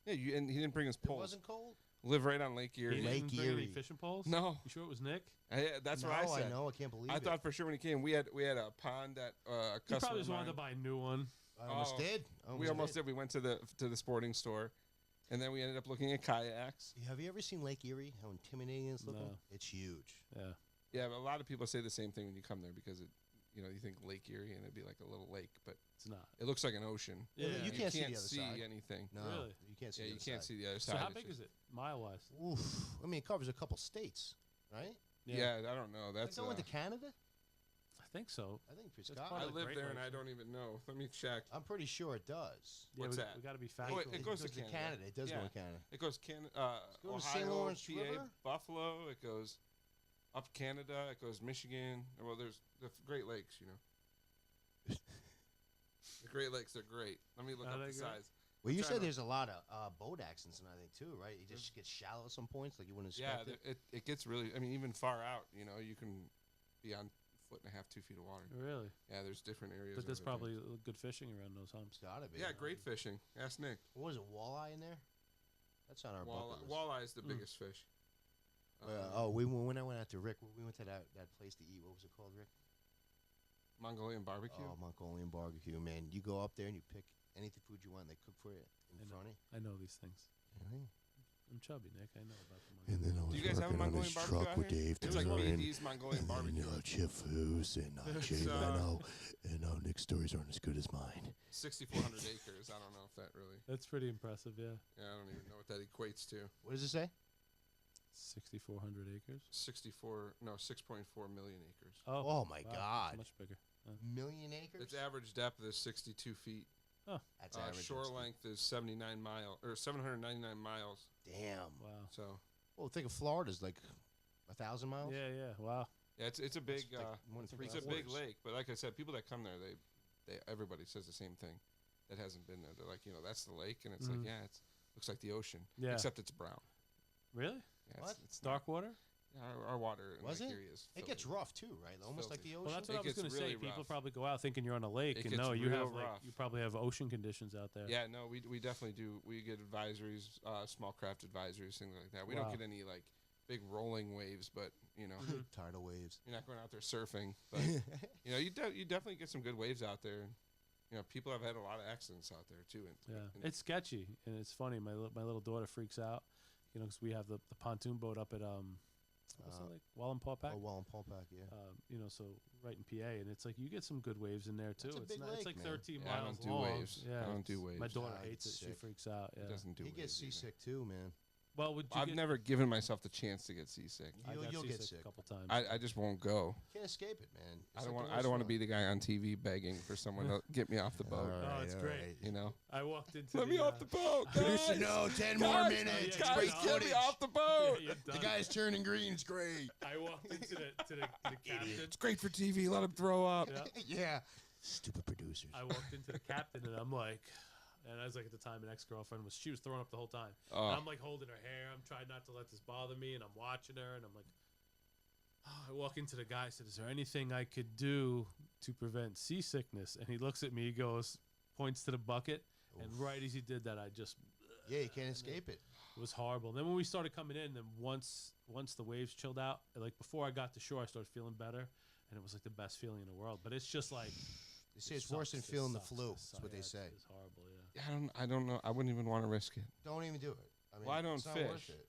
Yeah, and he didn't bring his It poles. wasn't cold. Live right on Lake he Erie. didn't Lake bring any Erie. fishing poles? No, You sure it was Nick? that's no, what I said. I know. I can't believe I it. thought for sure when he came, we had a pond at a You customer probably of just wanted to mine. buy a new one. I almost Oh, did. We almost did. We went to the sporting store, and then we ended up looking at kayaks. Have you ever seen Lake Erie? How intimidating it's looking? No. It's huge. Yeah. Yeah, but a lot of people say the same thing when you come there because you think Lake Erie and it'd be like a little lake, but It's not. it looks like an ocean. Yeah. You can't see the other side. anything. No, Really? you can't see. Yeah, the you other can't side. see the other So side. how It's big just- is it, mile-wise? Oof. I mean, it covers a couple states, right? Yeah, I don't know. That's That's going to Canada. I think so. I think That's Scotland. part I of the live Great there and I Lakes. don't even know. Let me check. I'm pretty sure it does. Yeah, What's we, that? We got to be Oh, factual. it goes to Canada. It does Yeah. go to Canada. It goes goes to Ohio, St. Lawrence PA, River? Buffalo. It goes up Canada. It goes Michigan. Well, there's the Great Lakes. The Great Lakes are great. Let me look Are up they the great? size. Well, you Trying said to- there's a lot of boat accidents and I think too, right? You just get shallow at some points, like you wouldn't Yeah, expect it. it gets really. I mean, even far out, you know, you can be on 1.5 to 2 feet of water. Really? Yeah, there's different areas. But there's of it. probably good fishing around those humps. It's gotta be. Yeah, great fishing. Ask Nick. What was it? Walleye in there? That's on our bucket list. Walleye is the biggest fish. When I went out to Rick, we went to that place to eat. What was it called, Rick? Mongolian barbecue. Oh, Mongolian barbecue, man. You go up there and you pick any food you want, and they cook for you in front of you. I know these things. Really? I'm chubby, Nick. I know about the And Mongolian. then I was Do you guys have a working on Mongolian his barbecue truck out with here? Dave It's like Turin. BD's Mongolian And barbecue. then Chip Foose and Jay It's, Leno. And Nick's stories aren't as good as mine. 6,400 acres. I don't know if that really. That's pretty impressive, yeah. Yeah, I don't even know what that equates to. What does it say? 6,400 acres. 6.4 million acres. Oh, my wow, God. It's much bigger. Million acres? Its average depth is 62 feet. That's average. Shore That's length is 79 miles or 799 miles. Damn. Wow. So Well, think of Florida's like 1,000 miles. Yeah. Wow. yeah, it's a big like more than it's 3 a big quarters. lake. But like I said, people that come there, they everybody says the same thing. That hasn't been there. They're like, you know, that's the lake, and it's like, yeah, it's looks like the ocean. Yeah. Except it's brown. Really? Yeah, What? It's Dark water? our water in Was Lake it? Erie is It gets filthy. rough too, right? Almost like filthy. the ocean. Well, that's It what I was gets going to say. really People rough. probably go out thinking you're on a lake, It and gets no, you real have rough. you probably have ocean conditions out there. Yeah, no, we definitely do. We get advisories, small craft advisories, things like that. We Wow. don't get any like big rolling waves, but you know, Tidal waves. you're not going out there surfing. But you know, you definitely get some good waves out there. And, you know, people have had a lot of accidents out there too. Yeah, and it's sketchy and it's funny. My little daughter freaks out, you know, because we have the pontoon boat up at what's that like Wallenpaupack? Oh, well, in Paulpack, yeah. You know, so right in PA, and it's like you get some good waves in there too. That's a It's big not, it's lake, like man. 13 Yeah, I miles don't do long. waves. Yeah, I don't do it's- waves. My daughter Ah, hates it. it's She sick. freaks out. Yeah. it doesn't do He waves gets either. seasick too, man. Well, would you I've get, never given myself the chance to get seasick. I got You'll get seasick sick. a couple times. I just won't go. Can't escape it, man. It's I don't like want. the I don't want to worst be the guy on TV begging for someone to get me off the boat. Oh, it's great. You know, I walked into let the, me off the boat, Producer, guys. no, 10 more Guys, minutes. yeah, Great yeah, Get footage. me off the boat. Yeah, you're The done. guy's turning green. It's great. I walked into the captain. It's great for TV. Let him throw up. Yeah. Yeah. Stupid producers. I walked into the captain and I'm like, and I was like at the time an ex-girlfriend she was throwing up the whole time. Oh. And I'm like holding her hair. I'm trying not to let this bother me, and I'm watching her, and I'm like, I walk into the guy. I said, "Is there anything I could do to prevent seasickness?" And he looks at me. He goes, points to the bucket, and right as he did that, I just Yeah, you can't escape it. it was horrible. And then when we started coming in, then once the waves chilled out, like before I got to shore, I started feeling better, and it was like the best feeling in the world. But it's just like They say it's worse than feeling the flu. That's what they It's say. horrible. Yeah. I don't know. I wouldn't even want to risk it. Don't even do it. I mean, Well, I don't it's not worth fish. it.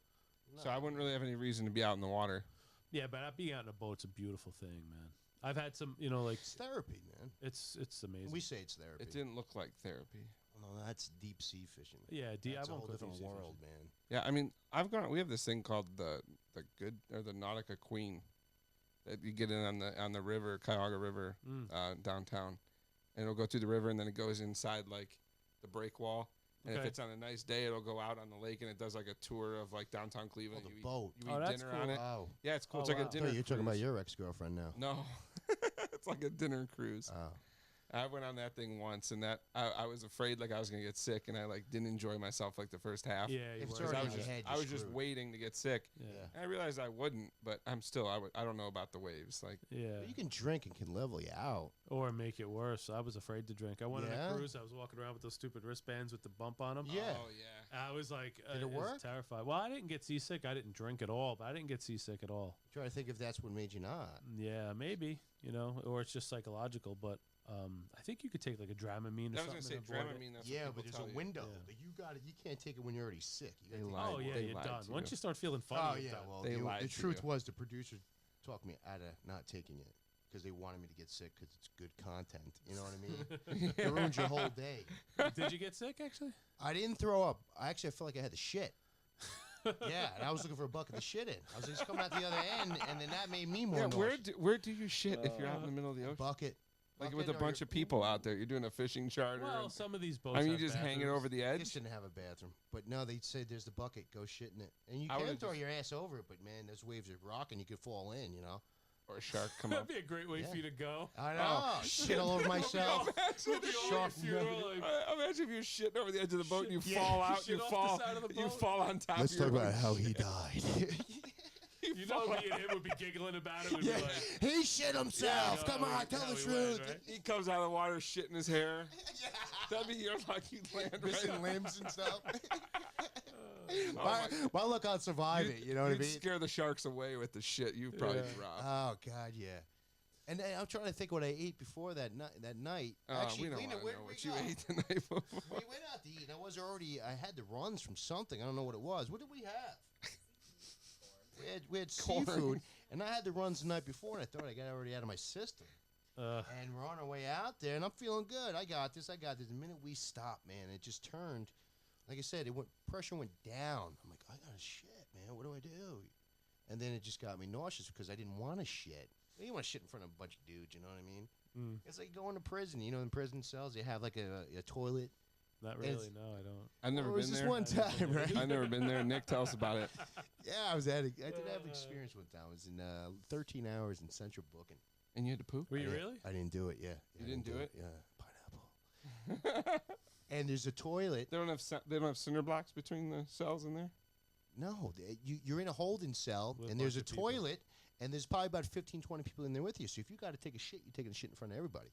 So I wouldn't really have any reason to be out in the water. Yeah, but being out in a boat's a beautiful thing, man. I've had some, you know, like It's therapy, man. it's amazing. We say it's therapy. It didn't look like therapy. No, that's deep sea fishing. yeah, That's I a won't whole go different deep sea world, fishing. man. Yeah, I mean, we have this thing called the Nautica Queen that you get in on the river, Cuyahoga River, downtown, and it'll go through the river and then it goes inside like the break wall. And if Okay. it's on a nice day, it'll go out on the lake and it does like a tour of like downtown Cleveland. the you boat. Eat, you Oh, eat that's dinner cool. on it. Wow. Yeah, it's cool. Oh, it's like wow. a dinner. Oh, you're talking about cruise. your ex-girlfriend now. No, it's like a dinner cruise. Oh. I went on that thing once, and that I was afraid like I was gonna get sick, and I like didn't enjoy myself like the first half. Yeah, you If it's were. Because already I in was your just head, I you're was just screwed. waiting to get sick. Yeah. Yeah. And I realized I wouldn't, but I'm still I don't know about the waves. Like Yeah. But you can drink and can level you out. Or make it worse. I was afraid to drink. I went on Yeah? a cruise. I was walking around with those stupid wristbands with the bump on them. Yeah. oh yeah, I was like, Did it was work? terrified. Well, I didn't get seasick. I didn't drink at all, but I didn't get seasick at all. Try to think if that's what made you not. Yeah, maybe, you know, or it's just psychological. But I think you could take like a Dramamine or I was gonna something. say to avoid it. Dramamine. That's Yeah, what but people there's tell a you. window. Yeah. Like, you got it. You can't take it when you're already sick. You gotta They take it lied. Oh when yeah, They you're lied done. to Once you. you start feeling funny, Oh you're yeah, done. well, They lied the to truth you. was the producers talked me out of not taking it because they wanted me to get sick because it's good content. You know what I mean? It ruins your whole day. Did you get sick actually? I didn't throw up. I felt like I had the shit. Yeah, and I was looking for a bucket to shit in. I was just coming out the other end, and then that made me more Yeah, nauseous. where do you shit if you're out in the middle of the ocean? Bucket. Like Bucket with a or bunch your- of people out there, you're doing a fishing charter. Well, and- some of these boats. I mean, you have just hang it bathrooms. over the This edge. didn't have a bathroom, but no, they said there's the bucket. Go shit in it, and you I can would've throw just- your ass over it. But man, those waves are rocking. You could fall in. You know. or a shark come That'd up. be a great way for you to go. I know. Shit all over myself. We'll be all Shark your funeral, like, Imagine if you're shitting over the edge of the boat and you Shit. fall out, Shit you off the fall, side of the you boat. fall on top Let's of your talk about boat. how he died. you know, me and him would be giggling about it. We'd be like, He shit himself. Yeah, Come on, tell how the he truth. went, right? He comes out of the water shitting his hair. That'd be your lucky land right Missing there. limbs and stuff. My luck, I'll survive it. You know what I You'd mean? scare the sharks away with the shit you probably Yeah. dropped. Oh God, yeah. And I'm trying to think what I ate before that night. Actually, we don't Lena, want to where know did what we you go? ate the night before. We went out to eat, and I had the runs from something. I don't know what it was. What did we have? we had Corn. seafood, and I had the runs the night before, and I thought I got it already out of my system. uh, And we're on our way out there, and I'm feeling good. I got this. The minute we stopped, man, it just turned. Like I said, pressure went down. I'm like, I got to shit, man. What do I do? And then it just got me nauseous because I didn't want to shit. You don't want to shit in front of a bunch of dudes, you know what I mean? It's like going to prison. You know, in prison cells, they have like a toilet. not really. No, I don't. I've never Or was been this there. one time, right? I've never been there. Nick, tell us about it. Yeah, I did have experience one time. I was in 13 hours in central booking. And you had to poop? Were you really? I didn't do it. Yeah, You I didn't do it? Yeah, pineapple. And there's a toilet. They don't have cinder blocks between the cells in there? No, you're in a holding cell, With a and there's a bunch of people. toilet, and there's probably about 15, 20 people in there with you. So if you got to take a shit, you're taking a shit in front of everybody.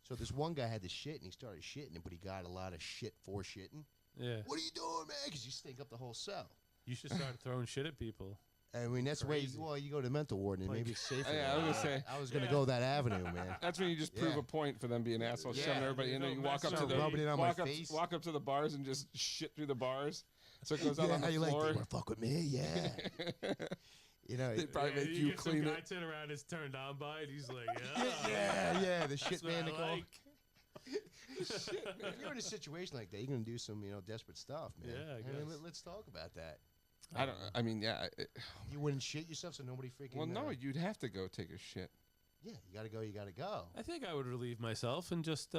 So this one guy had the shit, and he started shitting it, but he got a lot of shit for shitting. Yeah. What are you doing, man? Because you stink up the whole cell. You should start throwing shit at people. I mean, that's the way Crazy. You go to mental ward, and Like- maybe it's safer. Yeah, I was gonna say. I was going to go that avenue, man. That's when you just prove Yeah. a point for them being assholes, Yeah. shoving everybody in there. You You don't walk up mess to with the me. Rubbing it on my face. walk up to the bars and just shit through the bars. So it goes out Yeah, on how the you like, floor. you want to fuck with me? Yeah. You know, They probably make you you get some clean guy it. turn around, is turned on by it. He's like, yeah, the That's shit what man I they call. like. If you're in a situation like that, you're gonna do some, desperate stuff, man. Yeah, I mean, guess. let's talk about that. I don't. I mean, yeah. You wouldn't shit yourself, so nobody freaking. Well, no, you'd have to go take a shit. Yeah, you gotta go. You gotta go. I think I would relieve myself and just,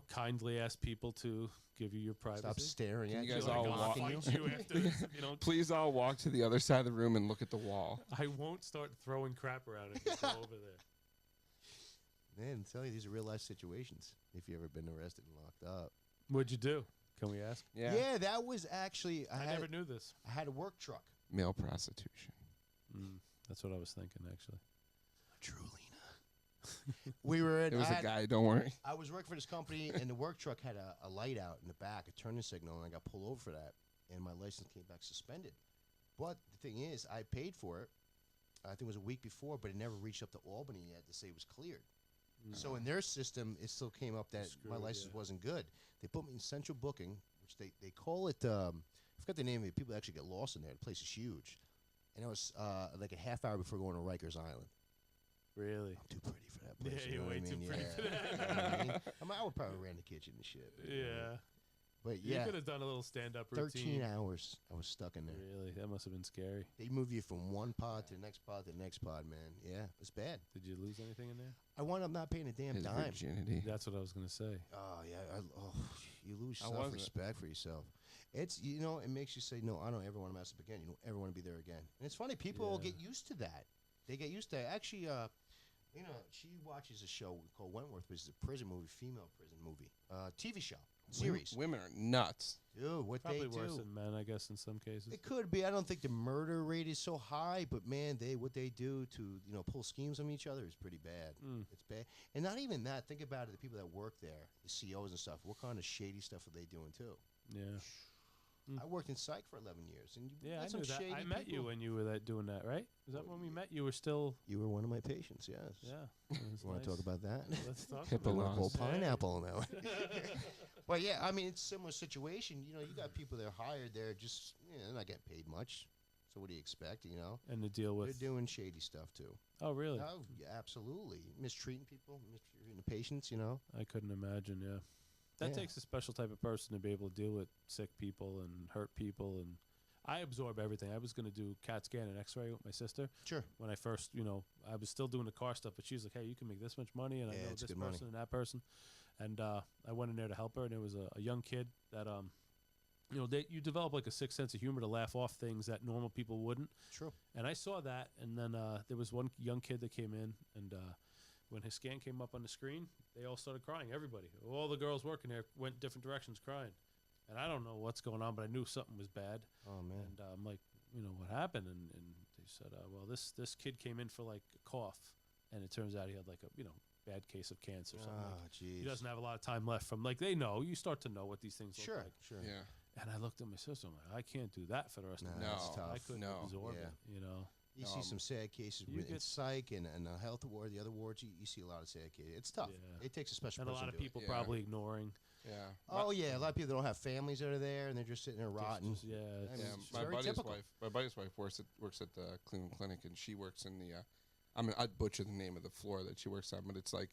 kindly ask people to give you your privacy. Stop staring Can at you you. guys like all I'm walk- mocking Fight you after this, if you don't. Please all walk to the other side of the room and look at the wall. I won't start throwing crap around if you go over there. Man, I'm telling you, these are real life situations. If you ever been arrested and locked up. What'd you do? Can we ask? Yeah. that was actually. I never knew this. I had a work truck. Male prostitution. That's what I was thinking, actually. Trulina. We were at. It was I a had- guy. Don't worry. I was working for this company, and the work truck had a light out in the back, a turning signal, and I got pulled over for that, and my license came back suspended. But the thing is, I paid for it. I think it was a week before, but it never reached up to Albany yet to say it was cleared. So in their system, it still came up that my Screwed, license yeah. wasn't good. They put me in central booking, which they call it. I forgot the name of it. People actually get lost in there. The place is huge, and it was like a half hour before going to Rikers Island. Really? I'm too pretty for that place. Yeah, you you're know what way I too mean? pretty Yeah. for that. You know what I mean? I would probably ran the kitchen and shit. but, Yeah. But You yeah, could have done a little stand-up 13 routine. hours I was stuck in there. Really? That must have been scary. They move you from one pod to the next pod to the next pod, man. Yeah, it's bad. Did you lose anything in there? I wound up not paying a damn His dime. virginity. That's what I was going to say. Oh yeah, you lose How was it? self-respect for yourself. It's it makes you say no. I don't ever want to mess up again. You don't ever want to be there again. And it's funny, people will Yeah. get used to that. They get used to it. Actually. She watches a show called Wentworth, which is a prison movie, female prison movie, TV show, series. Women are nuts. Dude, what Probably they worse do. than men, I guess, in some cases. It could be. I don't think the murder rate is so high, but man, what they do to pull schemes on each other is pretty bad. It's bad, and not even that. Think about it: the people that work there, the COs and stuff. What kind of shady stuff are they doing too? Yeah. I worked in psych for 11 years, and you Yeah, I met some knew that. shady I met you people. when you were doing that, right? Is that when we met? You were still. You were one of my patients. Yes. Yeah. It was You want to nice. talk about that? Let's talk Hippo about laws. Whole it. pineapple now. But yeah, I mean, it's a similar situation. You got people that are hired there, just they're not getting paid much. So what do you expect? And to deal They're with. doing shady stuff too. Oh, really? Oh, yeah, absolutely. Mistreating people, mistreating the patients. I couldn't imagine. Yeah. That Yeah. takes a special type of person to be able to deal with sick people and hurt people. And I absorb everything. I was going to do CAT scan and X-ray with my sister Sure. when I first, I was still doing the car stuff, but she's like, "Hey, you can make this much money, and I Yeah, know it's this good money. person and that person." And I went in there to help her, and there was a young kid that you know, you develop like a sixth sense of humor to laugh off things that normal people wouldn't. True. And I saw that, and then there was one young kid that came in, and when his scan came up on the screen, they all started crying. Everybody, all the girls working there, went different directions crying. And I don't know what's going on, but I knew something was bad. Oh man. And I'm like, you know, what happened? And they said, well, this kid came in for like a cough, and it turns out he had like a bad case of cancer or something. Oh, jeez. He doesn't have a lot of time left. From like they know, you start to know what these things look like. Sure. Yeah. And I looked at my sister. I'm like, I can't do that for the rest of the No, night. it's tough. I couldn't absorb Yeah. it. You know. You see some sad cases you in get- psych and the health ward, the other wards. You see a lot of sad cases. It's tough. Yeah. It takes a special And a person lot of to do it. people Yeah. probably ignoring. Yeah. Oh yeah, a lot of people that don't have families that are there, and they're just sitting there rotting. Just, yeah. I it's- mean, Yeah, it's my very buddy's typical. wife. My buddy's wife works at the Cleveland Clinic, and she works in the. I mean, I'd butcher the name of the floor that she works on, but it's like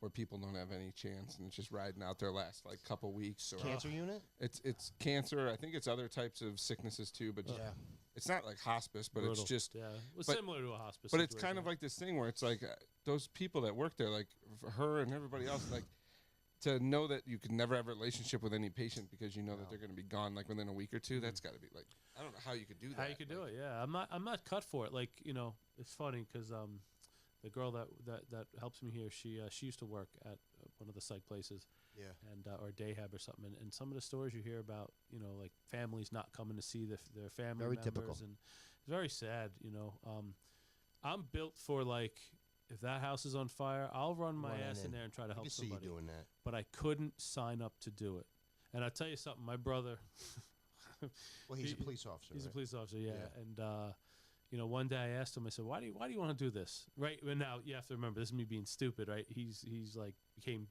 where people don't have any chance, and it's just riding out their last like couple weeks. Or Cancer unit. It's cancer. I think it's other types of sicknesses too, but Yeah. it's not like hospice, but brutal. it's just. yeah. It was but- similar to a hospice. But it's kind of situation. like this thing where it's like those people that work there, like her and everybody else, like to know that you can never have a relationship with any patient because you know that they're going to be gone like within a week or two. That's got to be like I don't know how you could do that. how you could do it. Yeah, I'm not cut for it. Like it's funny because the girl that helps me here, she used to work at one of the psych places. Yeah. And or Dayhab or something, and some of the stories you hear about, like families not coming to see their family Very members, typical. and it's very sad. I'm built for like if that house is on fire, I'll run my Run ass in in. there and try to I help can see you somebody. doing that. But I couldn't sign up to do it. And I'll tell you something, my brother. Well, he's a He- police officer. He's a right? police officer, yeah. Yeah. And one day I asked him, I said, why do you want to do this? Right. And now you have to remember, this is me being stupid, right? He's like became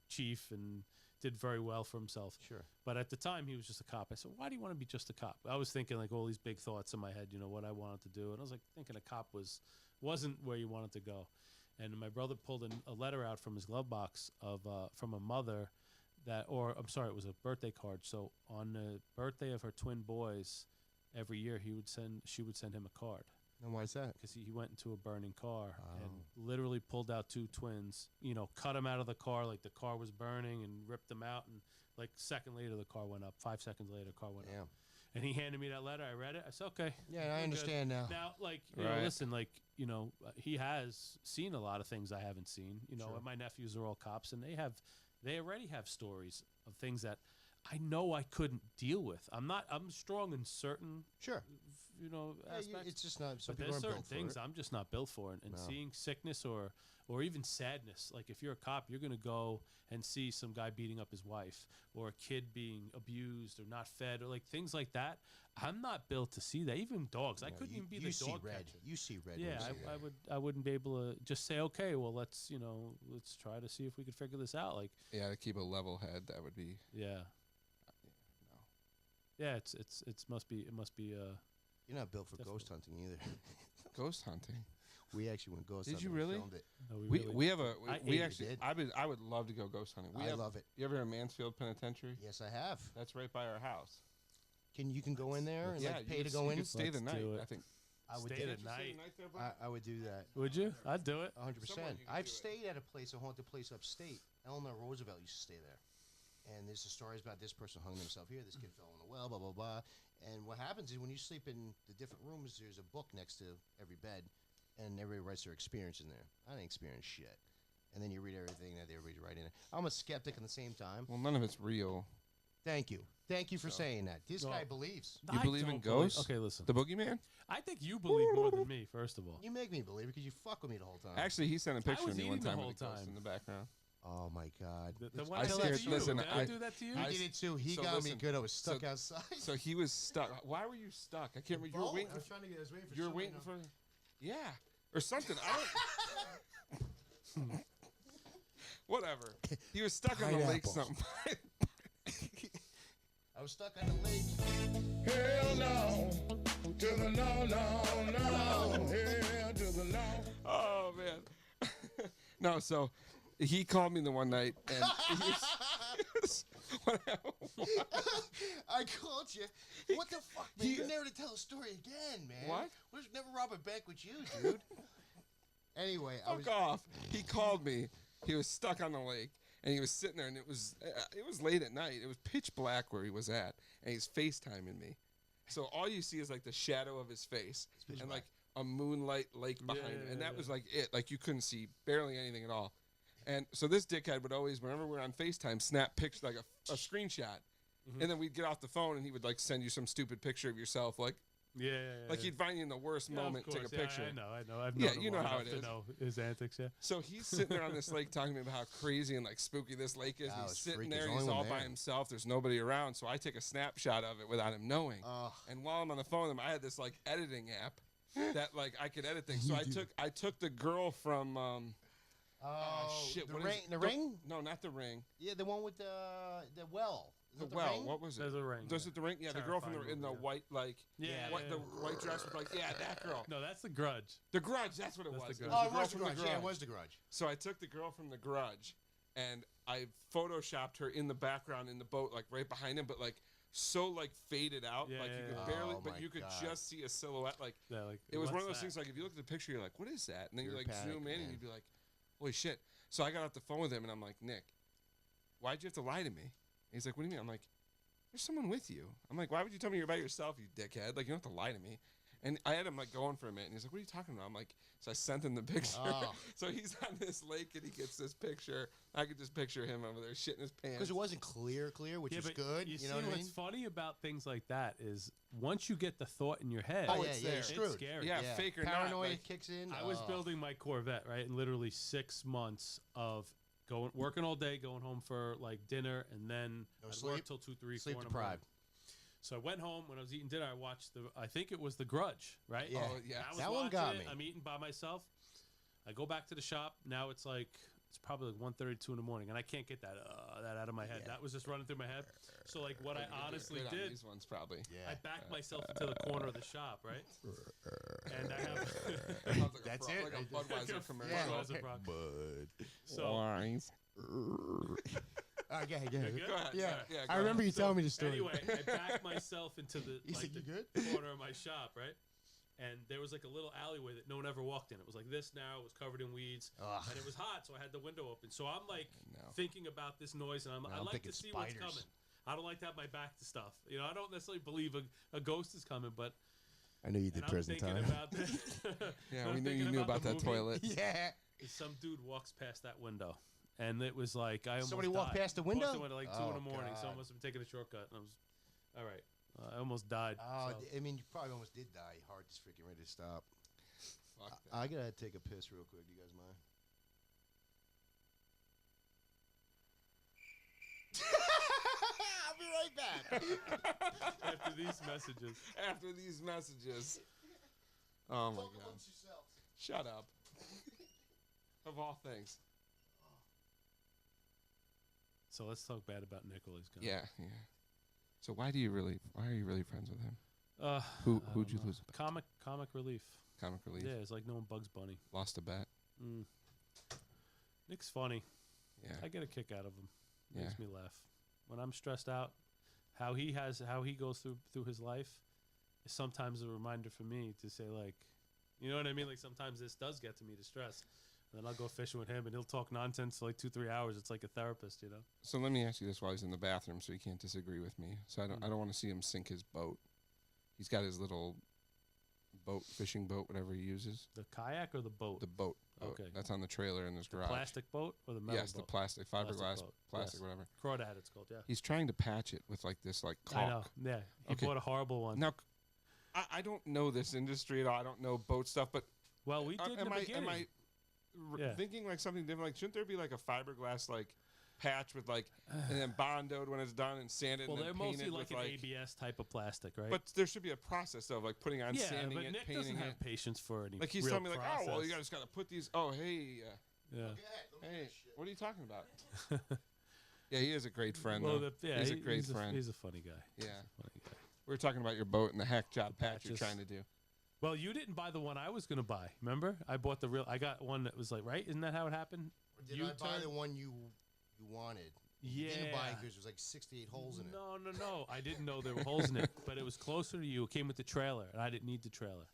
chief and did very well for himself. Sure. But at the time he was just a cop. I said, why do you want to be just a cop? I was thinking like all these big thoughts in my head, what I wanted to do. And I was like thinking a cop wasn't where you wanted to go. And my brother pulled a letter out from his glove box from a mother it was a birthday card. So on the birthday of her twin boys, every year she would send him a card And why is that? because he went into a burning car Oh. and literally pulled out two twins, cut them out of the car like the car was burning and ripped them out. And like second later, the car went up. 5 seconds later, the car went up. Damn. And he handed me that letter. I read it. I said, okay. Yeah, we're I good. understand now. Now, like, Right. listen, like, he has seen a lot of things I haven't seen. Sure. My nephews are all cops, and they already have stories of things that I know I couldn't deal with. I'm strong in certain, Sure. aspects. It's just not. Some But people there's aren't certain built for things it. I'm just not built for, and No. seeing sickness or even sadness. Like if you're a cop, you're gonna go and see some guy beating up his wife, or a kid being abused or not fed, or like things like that. I'm not built to see that. Even dogs, I No, couldn't even be you the see dog red. catcher. You see red. when Yeah, you see that. I wouldn't be able to just say, okay, well let's try to see if we could figure this out. Like Yeah, to keep a level head, that would be yeah, no. yeah. It must be You're not built for Difficult. ghost hunting either. Ghost hunting. We actually went ghost Did hunting. you we really? filmed it. no, We really- we have a I we ate it, actually did. I would love to go ghost hunting. I love it. You ever heard of Mansfield Penitentiary? Yes, I have. That's right by our house. You can go in there and Yeah, like pay you to could- go you in? could stay the Let's night. do it. I think. I would Stay do the it. night. I would do that. Would you? I'd do it. 100%. you can I've do it. stayed at a haunted place upstate. Eleanor Roosevelt used to stay there. And there's the stories about this person hung himself here, this kid fell in a well, blah, blah, blah. And what happens is when you sleep in the different rooms, there's a book next to every bed, and everybody writes their experience in there. I didn't experience shit. And then you read everything that everybody's writing. I'm a skeptic at the same time. Well, none of it's real. Thank you. Thank you for So- saying that. This Well, guy believes. You I believe in don't ghosts? Okay, listen. The boogeyman? I think you believe more than me. First of all. You make me believe it because you fuck with me the whole time. Actually, he sent a picture was of me one eating the time whole with a ghost time. in the background. Oh, my God. The It's- one I I did scared- to you. listen, Did I do that to you? I did it too. He so got me listen, good. I was stuck so- outside. So he was stuck. Why were you stuck? I can't remember. You were waiting. I was trying to get. I was waiting for. You were somebody waiting to- for. Yeah, or something. I don't. Whatever. He was stuck on the lake. Pineapples. Something. I was stuck on the lake. Hell no, to the no, no, no. Hell to the no. Oh man. No, so he called me the one night and he was, what happened? I called you. What the fuck, man? You never to tell a story again, man. What? We'll just never rob a bank with you, dude. Anyway, I was. Fuck off. He called me. He was stuck on the lake. And he was sitting there, and it was late at night. It was pitch black where he was at, and he's FaceTiming me. So all you see is like the shadow of his face and like a moonlight lake behind him, and that was like it. Like you couldn't see barely anything at all. And so this dickhead would always, whenever we're on FaceTime, snap pictures like a screenshot, and then we'd get off the phone, and he would like send you some stupid picture of yourself, like. Like he'd find you in the worst moment, take a picture. I know. I've known you know how it to is. know his antics. Yeah. So he's sitting there on this lake talking to me about how crazy and like spooky this lake is. And he's sitting there, and he's all by himself. There's nobody around. So I take a snapshot of it without him knowing. And while I'm on the phone with him, I had this like editing app that like I could edit things. So I took the girl from shit. The ring? No, not the ring. Yeah, the one with the well. The well, what was it? There's a ring. Does it the ring? Yeah, the girl from the white like the white dress with like that girl. No, that's the Grudge. The Grudge, that's what it was. The Grudge. Oh, it was the Grudge. Yeah, it was the Grudge. So I took the girl from the Grudge, and I photoshopped her in the background in the boat, like right behind him, but like so like faded out, like you could barely, but you could just see a silhouette. Like it was one of those things. Like if you look at the picture, you're like, what is that? And then you like zoom in, and you'd be like, holy shit. So I got off the phone with him, and I'm like, Nick, why'd you have to lie to me? And he's like, what do you mean? I'm like, there's someone with you. I'm like, why would you tell me you're by yourself, you dickhead? Like, you don't have to lie to me. And I had him, like, going for a minute. And he's like, what are you talking about? I'm like, so I sent him the picture. So he's on this lake, and he gets this picture. I could just picture him over there shitting his pants. Because it wasn't clear, which is good. You know what I mean? What's funny about things like that is once you get the thought in your head, it's scary. Yeah, fake or Paranoia not. Like, kicks in. I was building my Corvette, right? And literally 6 months of working all day, going home for, like, dinner, and then I'd work till 2, 3, 4 in the morning. So I went home. When I was eating dinner, I watched I think it was The Grudge, right? Yeah. Oh, yeah. That one got me. I'm eating by myself. I go back to the shop. Now it's probably like 1:30, 2 in the morning, and I can't get that out of my head. That was just running through my head. So like what I honestly did, these ones probably. Yeah. I backed myself into the corner of the shop, right? And I have That's like it. a Budweiser commercial. Budweiser Brock. So Go ahead. Go ahead. Yeah, go I remember you telling me the story. Anyway, I backed myself into the corner of my shop, right? And there was like a little alleyway that no one ever walked in. It was like this now. It was covered in weeds, and it was hot, so I had the window open. So I'm like thinking about this noise, and I like to see what's coming. I don't like to have my back to stuff. You know, I don't necessarily believe a ghost is coming, but I knew you did present time. Yeah, we knew about that toilet. Yeah. Some dude walks past that window. And it was like I almost somebody died. walked past the window. Walked like 2 in the morning. God. Someone must have been taking a shortcut, and I was all right. I almost died. So. I mean, you probably almost did die. Your heart just freaking ready to stop. Fuck I gotta take a piss real quick. Do you guys mind? I'll be right back. After these messages. Oh my God! Shut up. Of all things. So let's talk bad about Nick while he's gone. Yeah. So why are you really friends with him? Who'd you lose? Comic relief. Comic relief. Yeah, it's like knowing Bugs Bunny. Lost a bet. Nick's funny. Yeah. I get a kick out of him. Yeah. Makes me laugh. When I'm stressed out, how he goes through his life is sometimes a reminder for me to say, like, you know what I mean? Like sometimes this does get to me, the stress. And then I'll go fishing with him, and he'll talk nonsense for like 2-3 hours. It's like a therapist, you know. So let me ask you this while he's in the bathroom, so you can't disagree with me. So I don't want to see him sink his boat. He's got his little fishing boat, whatever he uses. The kayak or the boat? The boat. Okay. That's on the trailer in his garage. Plastic boat or the metal boat? Yes, the plastic, fiberglass, plastic, whatever. Crawdad, it's called, yeah. He's trying to patch it with like this, like caulk. I know. Yeah, he bought a horrible one. Now, I don't know this industry at all. I don't know boat stuff, but well, we did in the beginning. Am I thinking like something different? Like, shouldn't there be like a fiberglass like patch with like, and then bondoed when it's done and sanded? Well, and then they're mostly like an ABS type of plastic, right? But there should be a process of like putting on sanding but it, Nick painting doesn't have it. patience for any. Like he's real telling me like, process. oh well, you just got to put these. Oh hey, yeah. Hey, what are you talking about? Yeah, he is a great friend. Though. He's a great friend. He's a funny guy. Yeah. Funny guy. We were talking about your boat and the hack job patch you're trying to do. Well, you didn't buy the one I was going to buy. Remember? I bought I got one that was like, right? Isn't that how it happened? Or did I buy the one you wanted? Yeah. You didn't buy it because there was like 68 holes in it. No. I didn't know there were holes in it, but it was closer to you. It came with the trailer, and I didn't need the trailer.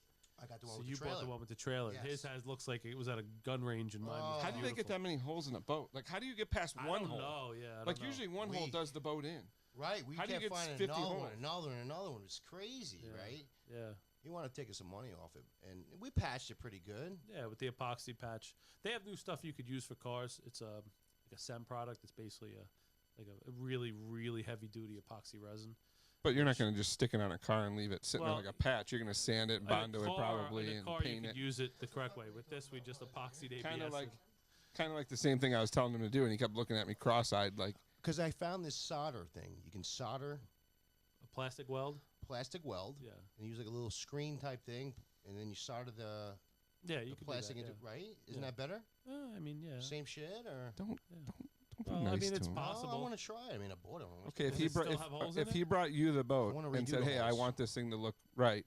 I got the one So with you the trailer. bought the one with the trailer. Yes. His looks like it was at a gun range, and mine was How do they get beautiful. that many holes in a boat? Like, how do you get past I one don't hole? know. Yeah, I don't Like, know. usually one hole We- does the boat in. Right, we How do you kept get finding 50 another holes? one, another one, another one. It was crazy, Yeah. right? Yeah, He wanted to take us some money off it, and we patched it pretty good. yeah, with the epoxy patch. They have new stuff you could use for cars. It's like a SEM product. It's basically a really, really heavy duty epoxy resin. But you're not going to just stick it on a car and leave it sitting there Well, like a patch. You're going to sand it, bond to it probably, in a and car, paint you it. could use it the correct way. With this, we just epoxied ABS. Kind of like the same thing I was telling him to do, and he kept looking at me cross-eyed, like, Because I found this solder thing. You can solder a plastic weld. plastic weld, Yeah, and use like a little screen type thing, and then you solder the yeah, you could plastic do that, into right. Yeah. Isn't that better? I mean, yeah. Same shit, or don't Yeah. be Well, nice I mean, to it's him. possible. I want to try it. I mean, I bought it. Okay, if Does he it still brought have holes in if it? he brought you the boat wanna and redo said, the "Hey, I holes." want this thing to look right,"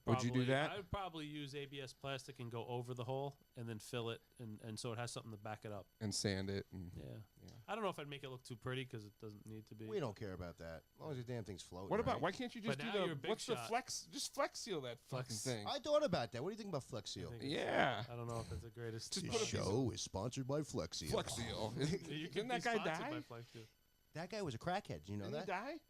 Would you do that? I would probably use ABS plastic and go over the hole and then fill it, and so it has something to back it up. and sand it, and Yeah. Yeah. I don't know if I'd make it look too pretty because it doesn't need to be. We don't care about that. As long as the damn thing's floating. what about? right? Why can't you just But do now you're the a big what's the shot. flex? Just flex seal that fucking Flex. thing. I thought about that. What do you think about Flex I Seal? think it's- Yeah. I don't know if it's the greatest. Just This put a piece of- show is sponsored by Flex Seal. Flex seal. You Didn't could that be guy sponsored by die? Flex Seal. That guy was a crackhead. Do you know Did he that? die?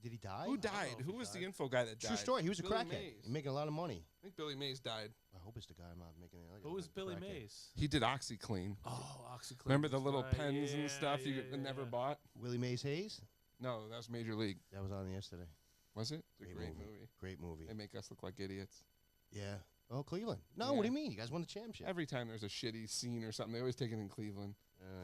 Did he die? Who don't know died? if Who he was the died. info guy that died? True story. He was a Billy crackhead. Mays. He's making a lot of money. I think Billy Mays died. I hope it's the guy I'm not making it. Who was Billy Mays? He did OxyClean. Oh, OxyClean. Remember the that's little right. pens Yeah, and stuff you yeah, never yeah. bought? Willie Mays Hayes. No, that was Major League. That was on yesterday. Was it? It's a Great great movie. movie. Great movie. They make us look like idiots. Yeah. Oh, Cleveland. No, Yeah. what do you mean? You guys won the championship. Every time there's a shitty scene or something, they always take it in Cleveland.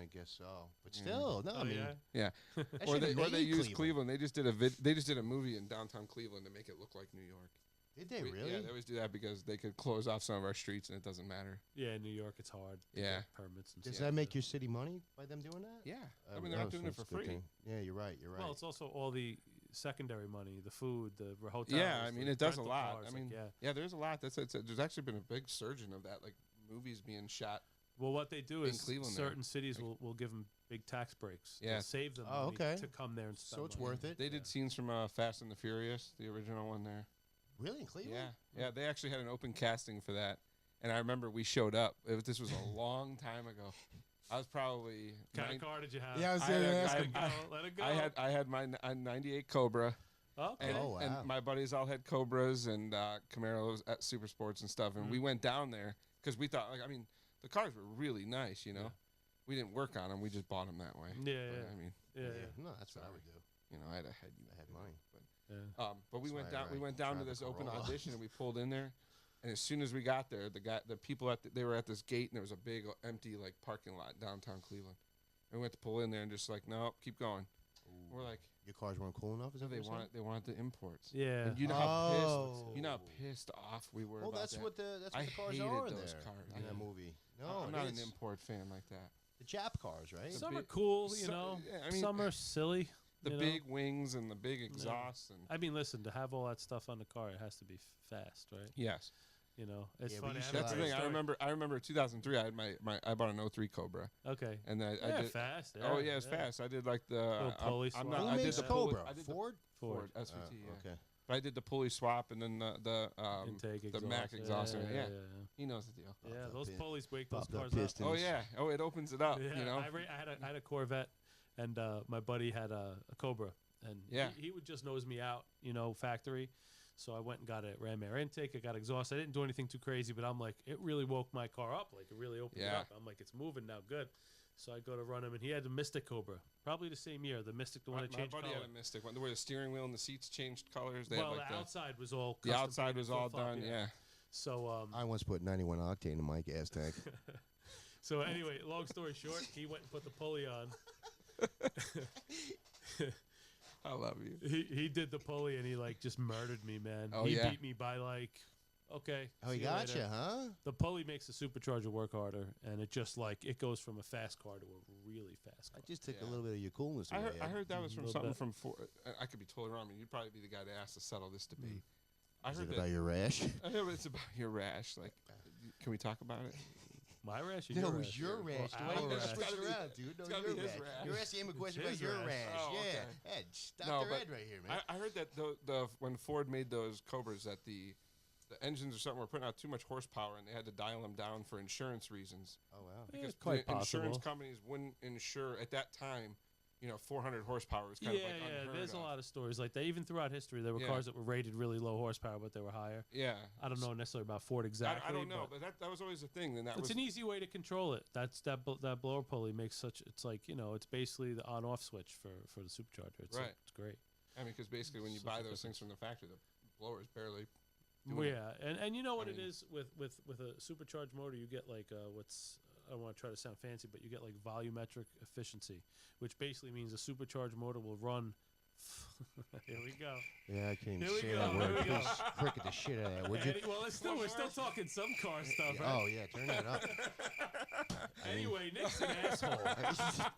I guess so. But Yeah. still, no. Oh, I mean, yeah. Yeah. that Or should've they made use Cleveland. They just did a movie in downtown Cleveland to make it look like New York. Did they really? Yeah, they always do that because they could close off some of our streets and it doesn't matter. Yeah, in New York, it's hard. to Yeah. get permits and Does stuff. that make your city money by them doing that? Yeah. I Oh, mean, they're not oh, doing so it for that's a good free. thing. Yeah, you're right. You're right. Well, it's also all the secondary money, the food, the hotels. Yeah, I mean, the it does a rental lot. cars, I like, mean, yeah. yeah, there's a lot. There's actually been a big surgeon of that, like movies being shot. Well, what they do in is Cleveland there. certain cities will give them big tax breaks. Yeah. They'll save them Oh, money okay. to come there and spend So it's money. worth it. They did scenes from Fast and the Furious, the original one there. Really in Cleveland? Yeah, they actually had an open casting for that, and I remember we showed up. This was a long time ago. I was probably What kind of car did you have? Yeah, I was I gonna had- ask Let him. it go. Let it go. I had my 98 Cobra, Okay. and, Oh, wow. and my buddies all had Cobras and Camaros at Super Sports and stuff, and Mm-hmm. we went down there because we thought, like, I mean, the cars were really nice, you know. Yeah. We didn't work on them; we just bought them that way. Yeah, But, yeah. I mean, yeah, yeah. No, that's what I would do. you know, I had a head. I had money. Yeah. But we That's went why down. I We went down to drive a this open Corolla. audition, and we pulled in there. And as soon as we got there, the people they were at this gate, and there was a big empty like parking lot downtown Cleveland. And we went to pull in there, and just like, no, keep going. We're like, Your cars weren't cool enough? Is no, that they what you're saying? wanted the imports. Yeah. And you know how Oh. pissed off we were. Well, about that's that. what the I cars hated are in those there cars. in I- that movie. No, I'm not it an is. import fan like that. The Jap cars, right? Some are big- cool, you so- know. yeah, I mean, Some are silly. The you know? big wings and the big exhausts and I mean, listen, to have all that stuff on the car, it has to be fast, right? yes, You know, it's Yeah, but funny. you I should have a that's the great thing. story. I remember 2003. I had I bought an 03 Cobra, Okay. and I Yeah, did. fast. Oh Yeah, yeah, it's fast. I did like the. Little pulley I'm swap. not. Who I did makes the Cobra? I did Ford? the Ford Ford. SVT. yeah. Okay. But I did the pulley swap and then the Intake the exhaust. Mac exhaust. Yeah, Yeah, yeah, he knows the deal. yeah. Yeah, the those pin- pulleys wake those pop the cars piston. Oh yeah. Oh, it opens it up. up. Yeah, You know. I had a Corvette, and my buddy had a Cobra, and Yeah. he would just nose me out, you know, factory. So I went and got a ram air intake. I got exhaust. I didn't do anything too crazy, but I'm like, it really woke my car up. Like, it really opened it Yeah. up. I'm like, it's moving now, good. So I go to run him, and he had the Mystic Cobra, probably the same year. The Mystic, the one that My changed buddy color. had a Mystic one where the steering wheel and the seats changed colors. They Well, had like the outside was all the custom outside painted was all flip-flop, done. Yeah. So I once put 91 octane in my gas tank. So anyway, long story short, he went and put the pulley on. I love you. He did the pulley, and he like just murdered me, man. Oh, he yeah. beat me by like, okay. Oh, he see you got later. you, huh? The pulley makes the supercharger work harder, and it just like it goes from a fast car to a really fast I car. just took Yeah. a little bit of your coolness I away. heard, I heard that was from little something bit. from Ford. I could be totally wrong. I mean, you'd probably be the guy to ask to settle this debate. I Is heard it that. about your rash? I heard it's about your rash. Like, can we talk about it? My rash, or No, your it rash? was your rash. Well, The way our you rash. switched It's gotta be- around, dude. No, it's gotta your be his rash. rash. You're asking him a question about his your rash. rash. Oh, Yeah. okay. Ed, stop No, the but red right here, man. I heard that when Ford made those Cobras, that the the engines or something were putting out too much horsepower, and they had to dial them down for insurance reasons. Oh wow. Yeah, Because quite the insurance possible. companies wouldn't insure at that time. 400 horsepower was kind of like unheard There's of. a lot of stories like that. Even throughout history, there were Yeah. cars that were rated really low horsepower, but they were higher. Yeah. I don't know necessarily about Ford exactly. I don't know, but that was always a thing. And that it's was an easy way to control it. That blower pulley makes such. It's like it's basically the on-off switch for the supercharger. It's Right. It's great. I mean, because basically when you Such buy a those things difference. from the factory, the blower's barely. Well, doing it. yeah, and you know what I it mean- is with a supercharged motor, you get like I don't want to try to sound fancy, but you get like volumetric efficiency, which basically means a supercharged motor will run. Here we go. Yeah, I can't even Here we say go, that here word. we go. Please cricket the shit out of that, would you? Well, we're still talking some car stuff, Yeah, right? oh yeah, turn that up. I mean- Anyway, Nick's an asshole.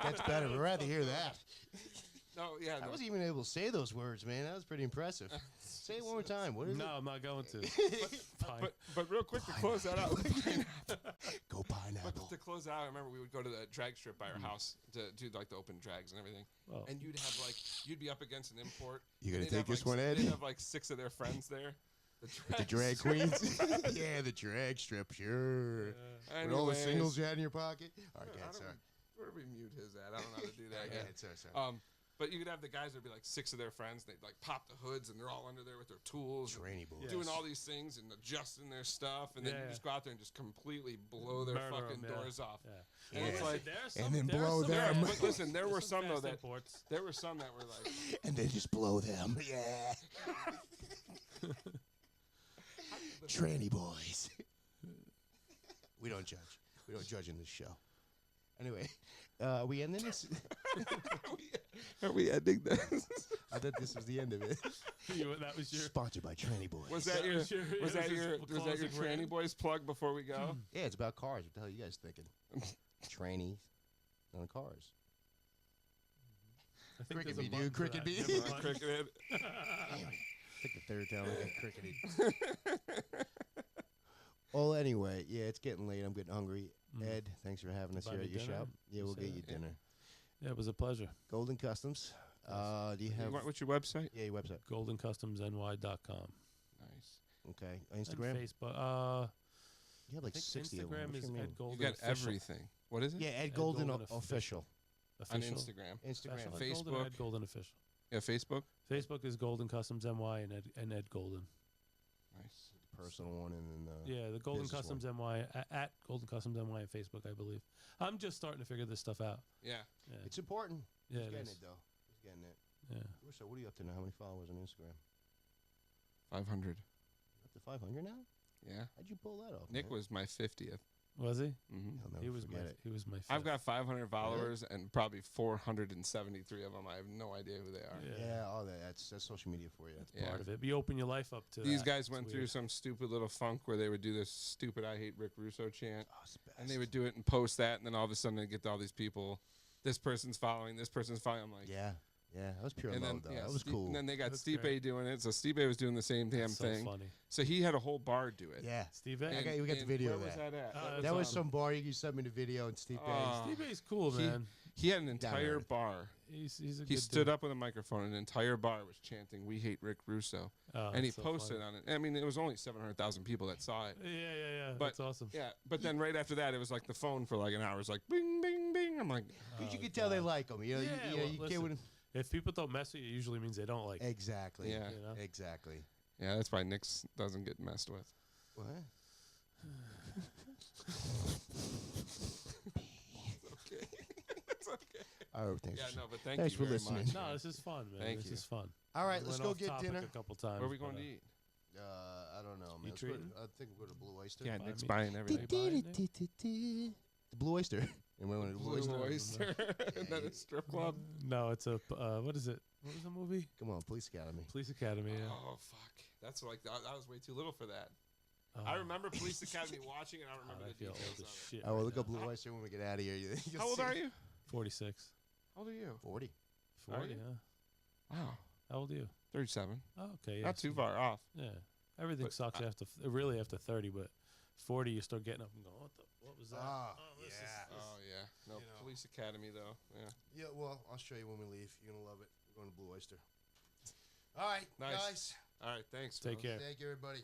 That's better. We'd rather hear that. No, yeah. I No. wasn't even able to say those words, man. That was pretty impressive. Say it one more time. What is No, I'm not going to. Fine. But real quick to close that out. it? Go But pineapple. to close out, I remember we would go to the drag strip by our house to do like the open drags and everything. Well, And you'd be up against an import. You and gonna they'd take have, this like, one, Ed? They'd have like 6 of their friends there. The drag queens. Yeah, the drag strip. Sure. With all the Anyways, singles you had in your pocket. All right, how God, do sorry. Where do we mute his at? I don't know how to do that Yeah, yet. sorry. But you could have the guys that'd be like 6 of their friends. They'd like pop the hoods and they're all under there with their tools, and Trainee boys. doing all these things and adjusting their stuff, and then Yeah. you just go out there and just completely blow their Murder 'em, fucking yeah. doors off. Yeah. And it's Well, like, listen, there are and some- then there are blow some them. fast- but listen, there there's were some though fast that imports. there were some that were like, And then just blow them. Yeah. Tranny boys. We don't judge. We don't judge in this show. Anyway, we ending this? are we ending this? I thought this was the end of it. That was your. Sponsored by Tranny Boys. Was that your was your- was that was your his was that your closing tranny rant? boys plug before we go? Yeah, it's about cars. What the hell are you guys thinking? Trannies on cars. I think Cricket there's a bee, button dude, for cricket that. bee. Never mind. Cricket. Take the third time I got crickety. Well, anyway, yeah, it's getting late. I'm getting hungry. Ed, thanks for having us Buy here me at your dinner? shop. Yeah, we'll Say get that. you dinner. Yeah, it was a pleasure. Golden Customs. Do you have? What's your website? Yeah, your website. GoldenCustomsNY.com. Nice. Okay, And Instagram. Facebook. You have I like think 60 of them. Instagram What is you mean? Ed Golden. You got official. everything. What is it? Yeah, Ed Ed Golden, Golden official. On Official. Instagram. Instagram. Ed Golden, Facebook. Ed Golden official. Yeah, Facebook. Facebook is Golden Customs NY and Ed Golden. Nice. Personal one and then Yeah, the Golden business Customs NY at Golden Customs NY on Facebook, I believe. I'm just starting to figure this stuff out. Yeah. Yeah, it's important. yeah, He's it getting is. it though. He's getting it. Yeah. So what are you up to now? How many followers on Instagram? 500. Up to 500 now? Yeah. How'd you pull that off? Nick man? was my 50th. Was he? Mm-hmm. He'll never He was my. forget it. He was my. I've fifth. got 500 followers and probably 473 of them. I have no idea who they are. Yeah, all that's social media for you. That's Yeah. part of it. But you open your life up to. These that. guys It's went through weird. some stupid little funk where they would do this stupid "I hate Rick Russo" chant, Oh, it's the best. and they would do it and post that, and then all of a sudden they get all these people. This person's following. This person's following. I'm like, Yeah, that was pure and love then though. That was Steve- cool. And then they got That's Stipe great. doing it. So Stipe was doing the same damn That's so thing. funny. So he had a whole bar do it. Yeah, Steve I A. got- we got the And video Where of was that. that at? Uh, that was awesome. some bar. You sent me the video and Steve. Oh. Steve A's cool, He- man. He had an Down entire earth. bar. He's a He good stood dude. up with a microphone, and an entire bar was chanting, "We hate Rick Russo," Oh, and he that's so posted funny. on it. I mean, it was only 700,000 people that saw it. Yeah. But- That's awesome. Yeah, but then right after that, it was like the phone for like an hour. It was like bing, bing, bing. I'm like, Because you Oh, could tell they God. like him. You know, Yeah, you well, can't. listen. Wouldn't- If people don't mess with you, it usually means they don't like. you. Exactly. Yeah. You know? Exactly. yeah, that's why Nick's doesn't get messed with. What? Okay, it's okay. Oh, thanks. Yeah, no, but thank Thanks you for very listening. much. No, man. this is fun, man. Thank this you. is fun. All right, We let's went go off get topic dinner. a couple times. Where are we going but, to eat? I don't know, man. You Let's go treating? I think we'll go to Blue Oyster. Yeah, Buy Nick's me- buying everything. Buy The Blue Oyster. And we went to Blue Blue Oyster. Oyster, and then a strip club. No, it's a. What is it? What was the movie? Come on, Police Academy. Police Academy. Yeah. Oh fuck, that's like I was way too little for that. Oh, I remember Police Academy watching, and I don't God, remember I the feel details old as of it. shit. Oh, well, right look up now. Blue Oyster when we get out of here. How old are you? 46. How old are you? 40. 40. you? Huh? Wow, How old are you? 37. Oh, okay. Yeah, Not too so- far off. Yeah. Everything But sucks after really after 30, but 40 you start getting up and going, what was that? Ah, this yeah. is- Oh yeah, no You know. Police Academy though. Yeah. Yeah, well, I'll show you when we leave. You're going to love it. We're going to Blue Oyster. All right, Nice. guys. All right, thanks. Take fellas. care. Thank you, everybody.